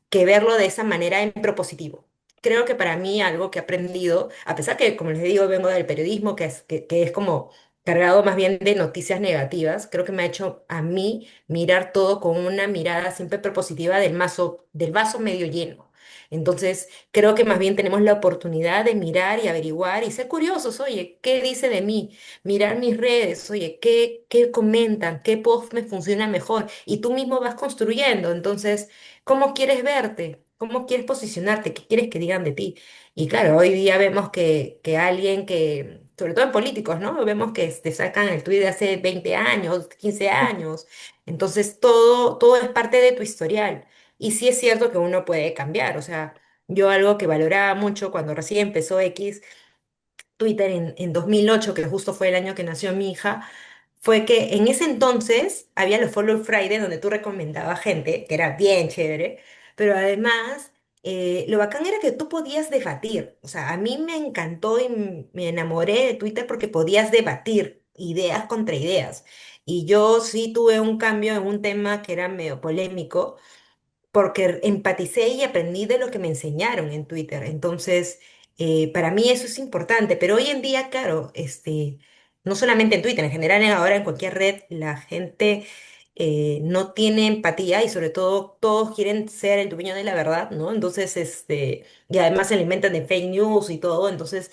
que verlo de esa manera en propositivo. Creo que para mí algo que he aprendido, a pesar que, como les digo, vengo del periodismo, que es como cargado más bien de noticias negativas, creo que me ha hecho a mí mirar todo con una mirada siempre propositiva del vaso medio lleno. Entonces, creo que más bien tenemos la oportunidad de mirar y averiguar y ser curiosos, oye, ¿qué dice de mí? Mirar mis redes, oye, ¿qué comentan? ¿Qué post me funciona mejor? Y tú mismo vas construyendo. Entonces, ¿cómo quieres verte? ¿Cómo quieres posicionarte? ¿Qué quieres que digan de ti? Y claro, hoy día vemos que alguien que, sobre todo en políticos, ¿no? Vemos que te sacan el tuit de hace 20 años, 15 años. Entonces, todo es parte de tu historial. Y sí es cierto que uno puede cambiar. O sea, yo algo que valoraba mucho cuando recién empezó X, Twitter en 2008, que justo fue el año que nació mi hija, fue que en ese entonces había los Follow Friday donde tú recomendabas gente, que era bien chévere, pero además lo bacán era que tú podías debatir. O sea, a mí me encantó y me enamoré de Twitter porque podías debatir ideas contra ideas. Y yo sí tuve un cambio en un tema que era medio polémico porque empaticé y aprendí de lo que me enseñaron en Twitter. Entonces, para mí eso es importante, pero hoy en día, claro, no solamente en Twitter, en general ahora en cualquier red, la gente no tiene empatía y sobre todo todos quieren ser el dueño de la verdad, ¿no? Entonces, y además se alimentan de fake news y todo, entonces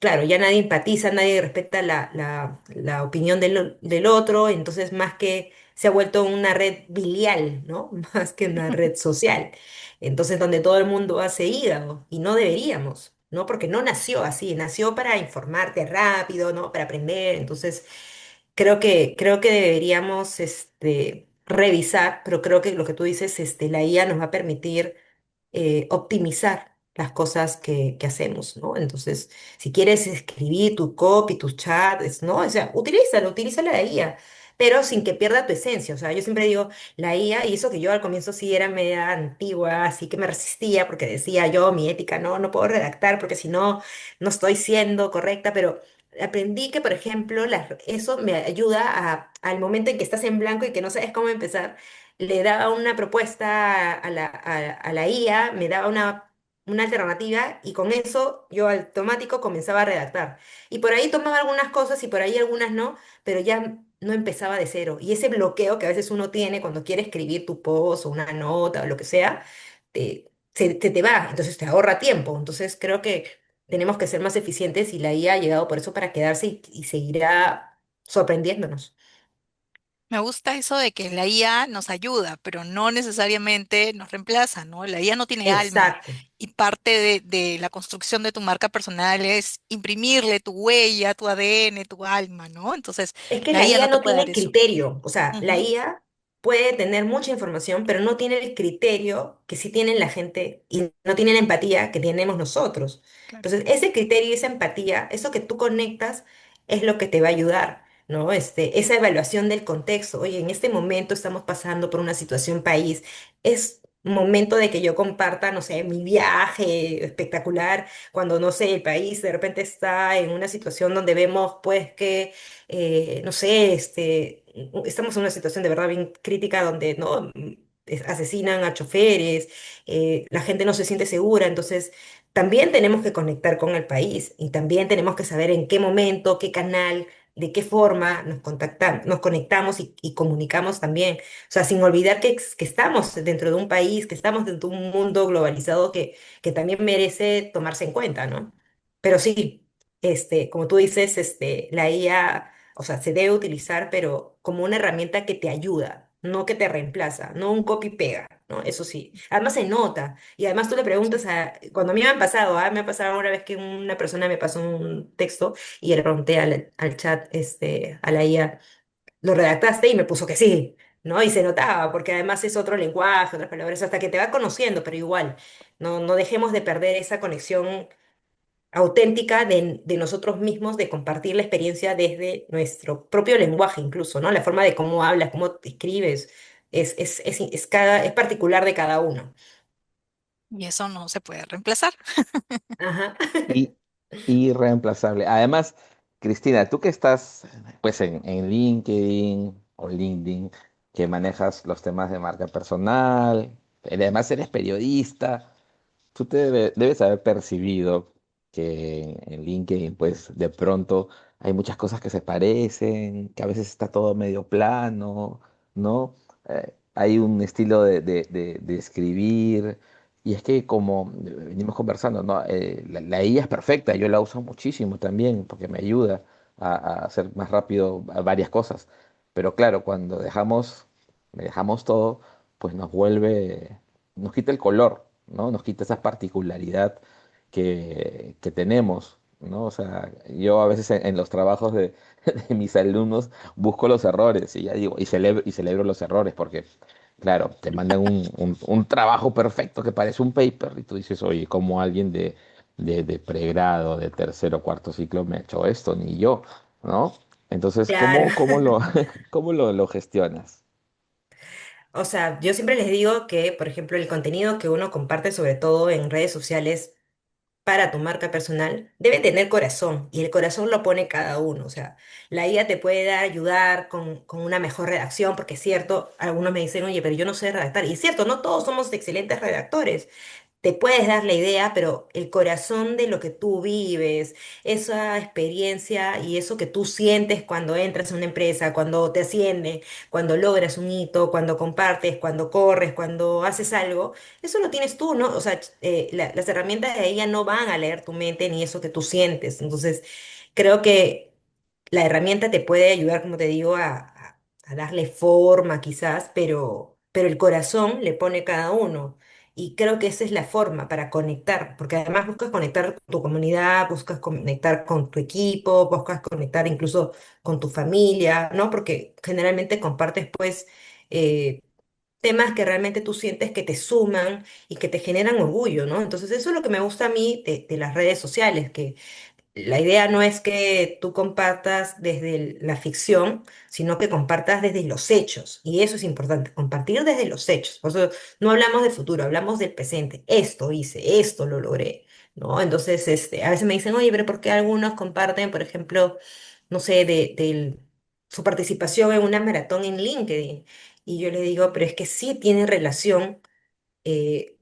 claro, ya nadie empatiza, nadie respeta la opinión del otro, entonces más que se ha vuelto una red bilial, ¿no? Más que una red social. Entonces, donde todo el mundo hace hígado, y no deberíamos, ¿no? Porque no nació así, nació para informarte rápido, ¿no? Para aprender. Entonces, creo que deberíamos, revisar, pero creo que lo que tú dices, la IA nos va a permitir optimizar las cosas que hacemos, ¿no? Entonces, si quieres escribir tu copy, tus chats, ¿no? O sea, utiliza la IA, pero sin que pierda tu esencia. O sea, yo siempre digo, la IA, y eso que yo al comienzo sí era media antigua, así que me resistía porque decía yo, mi ética, no puedo redactar porque si no, no estoy siendo correcta, pero aprendí que, por ejemplo, eso me ayuda al momento en que estás en blanco y que no sabes cómo empezar, le daba una propuesta a la IA, me daba una alternativa y con eso yo automático comenzaba a redactar. Y por ahí tomaba algunas cosas y por ahí algunas no, pero ya no empezaba de cero. Y ese bloqueo que a veces uno tiene cuando quiere escribir tu post o una nota o lo que sea, te va, entonces te ahorra tiempo. Entonces creo que tenemos que ser más eficientes y la IA ha llegado por eso para quedarse y seguirá sorprendiéndonos. Me gusta eso de que la IA nos ayuda, pero no necesariamente nos reemplaza, ¿no? La IA no tiene alma Exacto. y parte de la construcción de tu marca personal es imprimirle tu huella, tu ADN, tu alma, ¿no? Entonces, Es que la la IA IA no te no puede dar tiene eso. criterio, o sea, la Ujú, IA puede tener mucha información, pero no tiene el criterio que sí tienen la gente y no tiene la empatía que tenemos nosotros. claro. Entonces, ese criterio y esa empatía, eso que tú conectas, es lo que te va a ayudar, ¿no? Esa evaluación del contexto. Oye, en este momento estamos pasando por una situación país, es momento de que yo comparta, no sé, mi viaje espectacular, cuando, no sé, el país de repente está en una situación donde vemos, pues, que no sé, estamos en una situación de verdad bien crítica donde, ¿no? Asesinan a choferes, la gente no se siente segura, entonces también tenemos que conectar con el país y también tenemos que saber en qué momento, qué canal, de qué forma nos conectamos y comunicamos también. O sea, sin olvidar que estamos dentro de un país, que estamos dentro de un mundo globalizado que también merece tomarse en cuenta, ¿no? Pero sí, como tú dices, la IA, o sea, se debe utilizar, pero como una herramienta que te ayuda, no que te reemplaza, no un copy-pega, ¿no? Eso sí. Además se nota. Y además tú le preguntas cuando a mí me han pasado, me ha pasado una vez que una persona me pasó un texto y le pregunté al chat, a la IA, ¿lo redactaste? Y me puso que sí, ¿no? Y se notaba, porque además es otro lenguaje, otras palabras, hasta que te va conociendo, pero igual, no dejemos de perder esa conexión auténtica de nosotros mismos, de compartir la experiencia desde nuestro propio lenguaje incluso, ¿no? La forma de cómo hablas, cómo te escribes, es particular de cada uno. Y eso no se puede reemplazar. Ajá. Y irreemplazable. Además, Cristina, tú que estás pues en LinkedIn o LinkedIn, que manejas los temas de marca personal, además eres periodista. Tú debes haber percibido que en LinkedIn, pues de pronto hay muchas cosas que se parecen, que a veces está todo medio plano, ¿no? Hay un estilo de escribir, y es que como venimos conversando, ¿no? La IA es perfecta, yo la uso muchísimo también porque me ayuda a hacer más rápido varias cosas, pero claro, cuando dejamos todo, pues nos quita el color, ¿no? Nos quita esa particularidad que tenemos, ¿no? O sea, yo a veces en los trabajos de mis alumnos busco los errores y ya digo, y celebro los errores porque, claro, te mandan un trabajo perfecto que parece un paper y tú dices, oye, ¿cómo alguien de pregrado, de tercero o cuarto ciclo me ha hecho esto? Ni yo, ¿no? Entonces, Claro. ¿cómo lo gestionas? O sea, yo siempre les digo que, por ejemplo, el contenido que uno comparte, sobre todo en redes sociales, para tu marca personal debe tener corazón y el corazón lo pone cada uno. O sea, la IA te puede dar, ayudar con una mejor redacción, porque es cierto, algunos me dicen, oye, pero yo no sé redactar. Y es cierto, no todos somos excelentes redactores. Te puedes dar la idea, pero el corazón de lo que tú vives, esa experiencia y eso que tú sientes cuando entras a una empresa, cuando te ascienden, cuando logras un hito, cuando compartes, cuando corres, cuando haces algo, eso lo tienes tú, ¿no? O sea, las herramientas de ella no van a leer tu mente ni eso que tú sientes. Entonces, creo que la herramienta te puede ayudar, como te digo, a darle forma quizás, pero el corazón le pone cada uno. Y creo que esa es la forma para conectar, porque además buscas conectar con tu comunidad, buscas conectar con tu equipo, buscas conectar incluso con tu familia, ¿no? Porque generalmente compartes pues eh, temas que realmente tú sientes que te suman y que te generan orgullo, ¿no? Entonces eso es lo que me gusta a mí de las redes sociales, que la idea no es que tú compartas desde la ficción, sino que compartas desde los hechos. Y eso es importante, compartir desde los hechos. Por eso no hablamos del futuro, hablamos del presente. Esto hice, esto lo logré, ¿no? Entonces, a veces me dicen, oye, pero ¿por qué algunos comparten, por ejemplo, no sé, su participación en una maratón en LinkedIn? Y yo le digo, pero es que sí tiene relación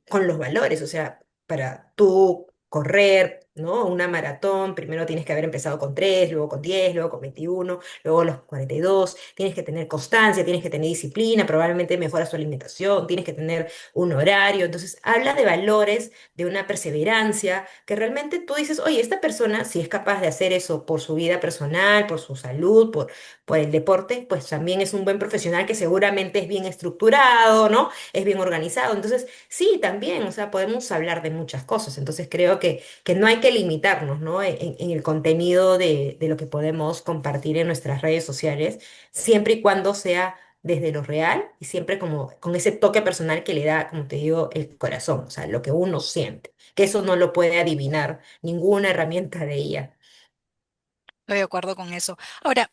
con los valores, o sea, para tú correr, ¿no? Una maratón, primero tienes que haber empezado con 3, luego con 10, luego con 21, luego los 42, tienes que tener constancia, tienes que tener disciplina, probablemente mejoras tu alimentación, tienes que tener un horario, entonces habla de valores, de una perseverancia, que realmente tú dices, oye, esta persona, si es capaz de hacer eso por su vida personal, por su salud, por el deporte, pues también es un buen profesional que seguramente es bien estructurado, ¿no? Es bien organizado. Entonces, sí, también, o sea, podemos hablar de muchas cosas. Entonces, creo que no hay que limitarnos, ¿no? En el contenido de lo que podemos compartir en nuestras redes sociales, siempre y cuando sea desde lo real y siempre como con ese toque personal que le da, como te digo, el corazón, o sea, lo que uno siente, que eso no lo puede adivinar ninguna herramienta de ella. Estoy de acuerdo con eso. Ahora,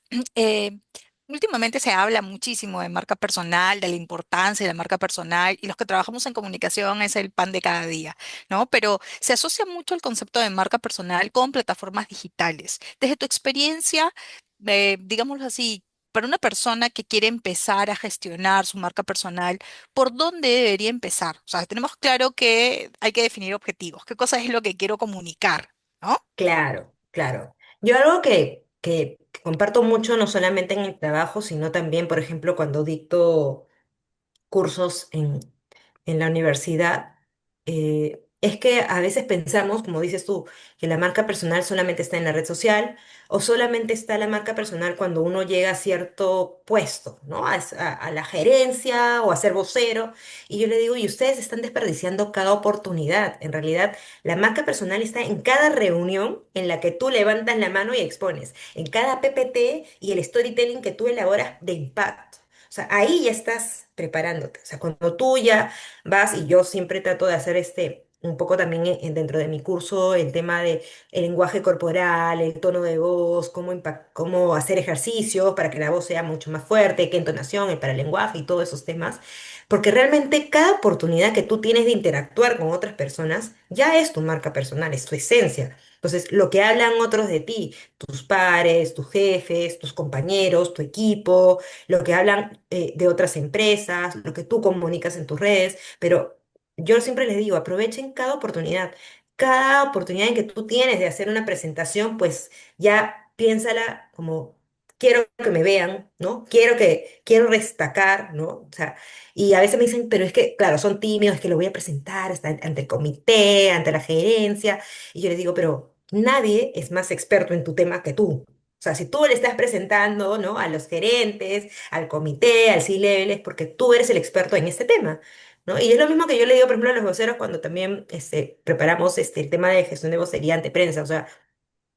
últimamente se habla muchísimo de marca personal, de la importancia de la marca personal, y los que trabajamos en comunicación es el pan de cada día, ¿no? Pero se asocia mucho el concepto de marca personal con plataformas digitales. Desde tu experiencia, digámoslo así, para una persona que quiere empezar a gestionar su marca personal, ¿por dónde debería empezar? O sea, tenemos claro que hay que definir objetivos. ¿Qué cosa es lo que quiero comunicar? ¿No? Claro, claro. Yo algo que comparto mucho, no solamente en el trabajo, sino también, por ejemplo, cuando dicto cursos en la universidad, es que a veces pensamos, como dices tú, que la marca personal solamente está en la red social o solamente está la marca personal cuando uno llega a cierto puesto, ¿no? A la gerencia o a ser vocero. Y yo le digo, y ustedes están desperdiciando cada oportunidad. En realidad, la marca personal está en cada reunión en la que tú levantas la mano y expones, en cada PPT y el storytelling que tú elaboras de impacto. O sea, ahí ya estás preparándote. O sea, cuando tú ya vas, y yo siempre trato de hacer un poco también dentro de mi curso, el tema de el lenguaje corporal, el tono de voz, cómo hacer ejercicios para que la voz sea mucho más fuerte, qué entonación, el paralenguaje y todos esos temas. Porque realmente cada oportunidad que tú tienes de interactuar con otras personas ya es tu marca personal, es tu esencia. Entonces, lo que hablan otros de ti, tus pares, tus jefes, tus compañeros, tu equipo, lo que hablan de otras empresas, lo que tú comunicas en tus redes, pero yo siempre les digo, aprovechen cada oportunidad en que tú tienes de hacer una presentación, pues ya piénsala como quiero que me vean, ¿no? Quiero destacar, ¿no? O sea, y a veces me dicen, pero es que, claro, son tímidos, es que lo voy a presentar ante el comité, ante la gerencia, y yo les digo, pero nadie es más experto en tu tema que tú. O sea, si tú le estás presentando, ¿no? A los gerentes, al comité, al C-level, es porque tú eres el experto en este tema, ¿no? Y es lo mismo que yo le digo, por ejemplo, a los voceros cuando también preparamos el tema de gestión de vocería ante prensa. O sea,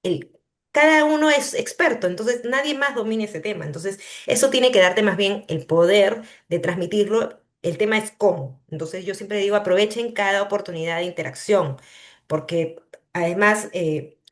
el, cada uno es experto, entonces nadie más domina ese tema. Entonces, eso tiene que darte más bien el poder de transmitirlo. El tema es cómo. Entonces, yo siempre digo, aprovechen cada oportunidad de interacción, porque además,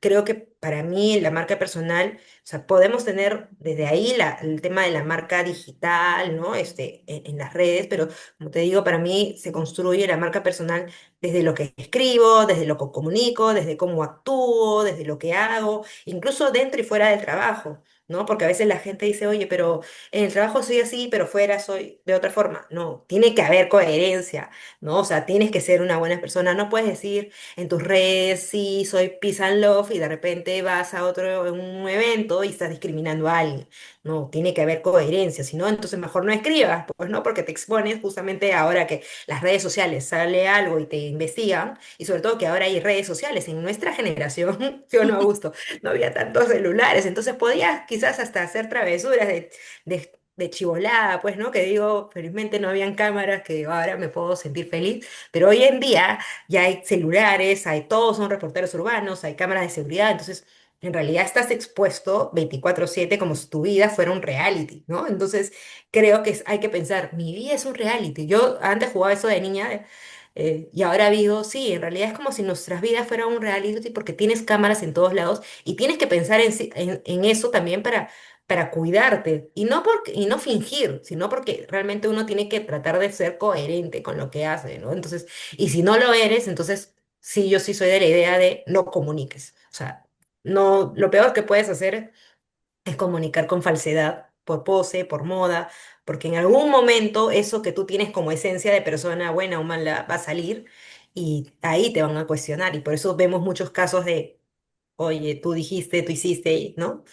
creo que para mí la marca personal, o sea, podemos tener desde ahí el tema de la marca digital, ¿no? En las redes, pero como te digo, para mí se construye la marca personal desde lo que escribo, desde lo que comunico, desde cómo actúo, desde lo que hago, incluso dentro y fuera del trabajo, ¿no? Porque a veces la gente dice, oye, pero en el trabajo soy así, pero fuera soy de otra forma. No, tiene que haber coherencia, ¿no? O sea, tienes que ser una buena persona, no puedes decir en tus redes, sí, soy Peace and Love, y de repente vas a otro, un evento y estás discriminando a alguien. No, tiene que haber coherencia, si no, entonces mejor no escribas, pues no, porque te expones justamente ahora que las redes sociales sale algo y te investigan, y sobre todo que ahora hay redes sociales. En nuestra generación, yo no, Augusto, no había tantos celulares, entonces podías quizás hasta hacer travesuras de chivolada, pues, ¿no? Que digo, felizmente no habían cámaras, que ahora me puedo sentir feliz, pero hoy en día ya hay celulares, hay todos son reporteros urbanos, hay cámaras de seguridad, entonces en realidad estás expuesto 24/7 como si tu vida fuera un reality, ¿no? Entonces creo que hay que pensar, mi vida es un reality. Yo antes jugaba eso de niña y ahora digo, sí, en realidad es como si nuestras vidas fueran un reality porque tienes cámaras en todos lados y tienes que pensar en eso también para cuidarte y no fingir, sino porque realmente uno tiene que tratar de ser coherente con lo que hace, ¿no? Entonces, y si no lo eres, entonces sí, yo sí soy de la idea de no comuniques. O sea, no, lo peor que puedes hacer es comunicar con falsedad, por pose, por moda, porque en algún momento eso que tú tienes como esencia de persona buena o mala va a salir y ahí te van a cuestionar. Y por eso vemos muchos casos de, oye, tú dijiste, tú hiciste, ¿no?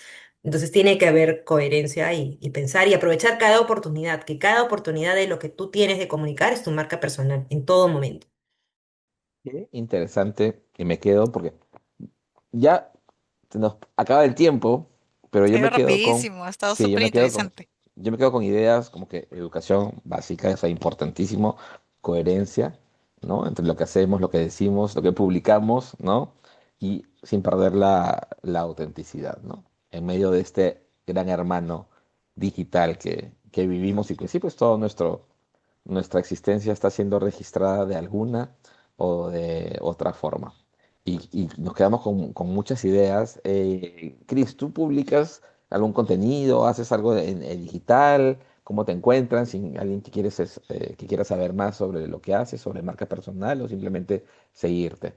Entonces tiene que haber coherencia y pensar y aprovechar cada oportunidad, que cada oportunidad de lo que tú tienes de comunicar es tu marca personal en todo momento. Qué interesante que me quedo porque ya se nos acaba el tiempo, pero Se ha ido rapidísimo, ha estado sí, súper interesante. yo me quedo con ideas como que educación básica, o sea, importantísimo, coherencia, ¿no? Entre lo que hacemos, lo que decimos, lo que publicamos, ¿no? Y sin perder la autenticidad, ¿no? En medio de este gran hermano digital que vivimos y que sí, pues todo nuestra existencia está siendo registrada de alguna o de otra forma. Y nos quedamos con muchas ideas. Cris, ¿tú publicas algún contenido? ¿Haces algo en digital? ¿Cómo te encuentran? Si alguien que que quiera saber más sobre lo que haces, sobre marca personal o simplemente seguirte.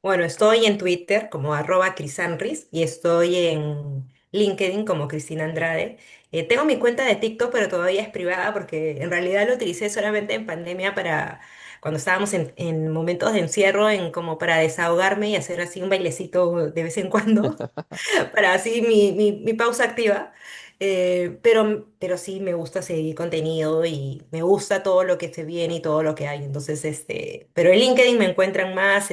Bueno, estoy en Twitter como @crisanris y estoy en LinkedIn como Cristina Andrade. Tengo mi cuenta de TikTok, pero todavía es privada porque en realidad lo utilicé solamente en pandemia para cuando estábamos en momentos de encierro, en como para desahogarme y hacer así un bailecito de vez en cuando. Para así mi pausa activa. Pero sí me gusta seguir contenido y me gusta todo lo que se viene y todo lo que hay. Entonces, pero en LinkedIn me encuentran más,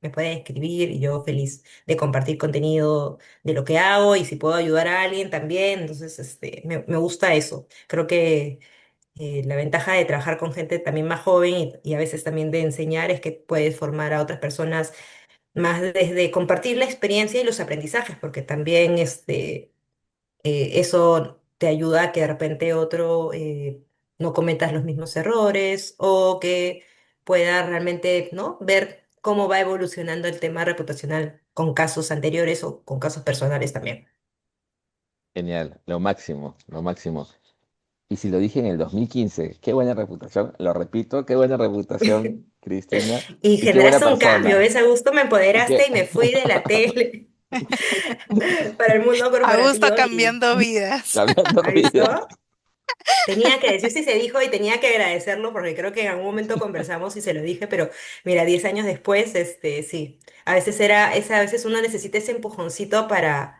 me pueden escribir y yo feliz de compartir contenido de lo que hago y si puedo ayudar a alguien también. Entonces, me gusta eso. Creo que la ventaja de trabajar con gente también más joven y a veces también de enseñar es que puedes formar a otras personas más desde compartir la experiencia y los aprendizajes, porque también eso te ayuda a que de repente otro no cometas los mismos errores o que pueda realmente, ¿no? Ver cómo va evolucionando el tema reputacional con casos anteriores o con casos personales también. Genial, lo máximo, lo máximo. Y si lo dije en el 2015, qué buena reputación, lo repito, qué buena reputación, Cristina, Y y qué buena generaste un cambio, persona. ¿ves? A gusto me Y empoderaste que, y me fui de la tele para el mundo Augusto corporativo y cambiando vidas. cambiando ¿ha vidas. visto? Tenía que decirse y se dijo y tenía que agradecerlo porque creo que en algún momento conversamos y se lo dije, pero mira, 10 años después, sí, a veces a veces uno necesita ese empujoncito para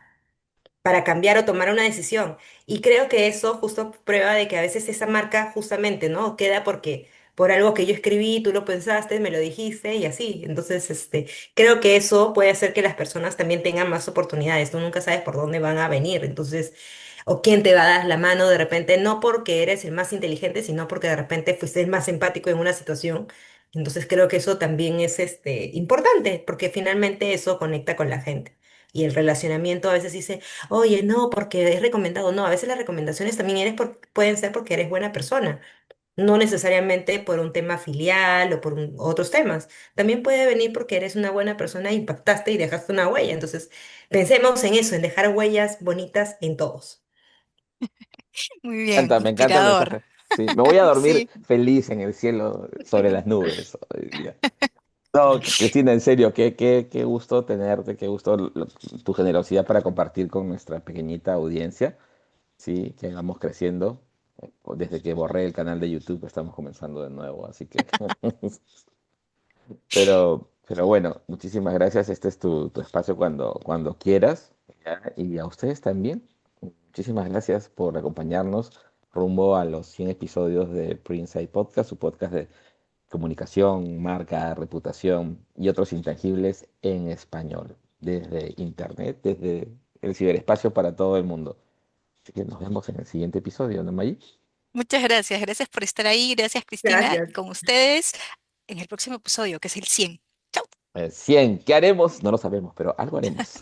cambiar o tomar una decisión. Y creo que eso justo prueba de que a veces esa marca justamente, ¿no? Queda porque por algo que yo escribí, tú lo pensaste, me lo dijiste y así. Entonces, creo que eso puede hacer que las personas también tengan más oportunidades. Tú nunca sabes por dónde van a venir. Entonces, o quién te va a dar la mano de repente, no porque eres el más inteligente, sino porque de repente fuiste el más empático en una situación. Entonces creo que eso también es importante, porque finalmente eso conecta con la gente. Y el relacionamiento a veces dice, oye, no, porque es recomendado. No, a veces las recomendaciones también pueden ser porque eres buena persona. No necesariamente por un tema filial o por otros temas. También puede venir porque eres una buena persona, impactaste y dejaste una huella. Entonces, pensemos en eso, en dejar huellas bonitas en todos. Muy bien, Me encanta el inspirador. mensaje. Sí, me voy a dormir Sí. feliz en el cielo sobre las nubes hoy día. No, Cristina, en serio, qué gusto tenerte, qué gusto tu generosidad para compartir con nuestra pequeñita audiencia, sí, que vamos creciendo. Desde que borré el canal de YouTube estamos comenzando de nuevo, así que pero bueno, muchísimas gracias. Este es tu espacio cuando quieras. ¿Ya? Y a ustedes también. Muchísimas gracias por acompañarnos rumbo a los 100 episodios de Printside Podcast, su podcast de comunicación, marca, reputación y otros intangibles en español, desde Internet, desde el ciberespacio para todo el mundo. Así que nos vemos en el siguiente episodio, ¿no, Maggie? Muchas gracias. Gracias por estar ahí. Gracias, Cristina. Y Gracias. con ustedes en el próximo episodio, que es el 100. Chao. 100, ¿qué haremos? No lo sabemos, pero algo haremos.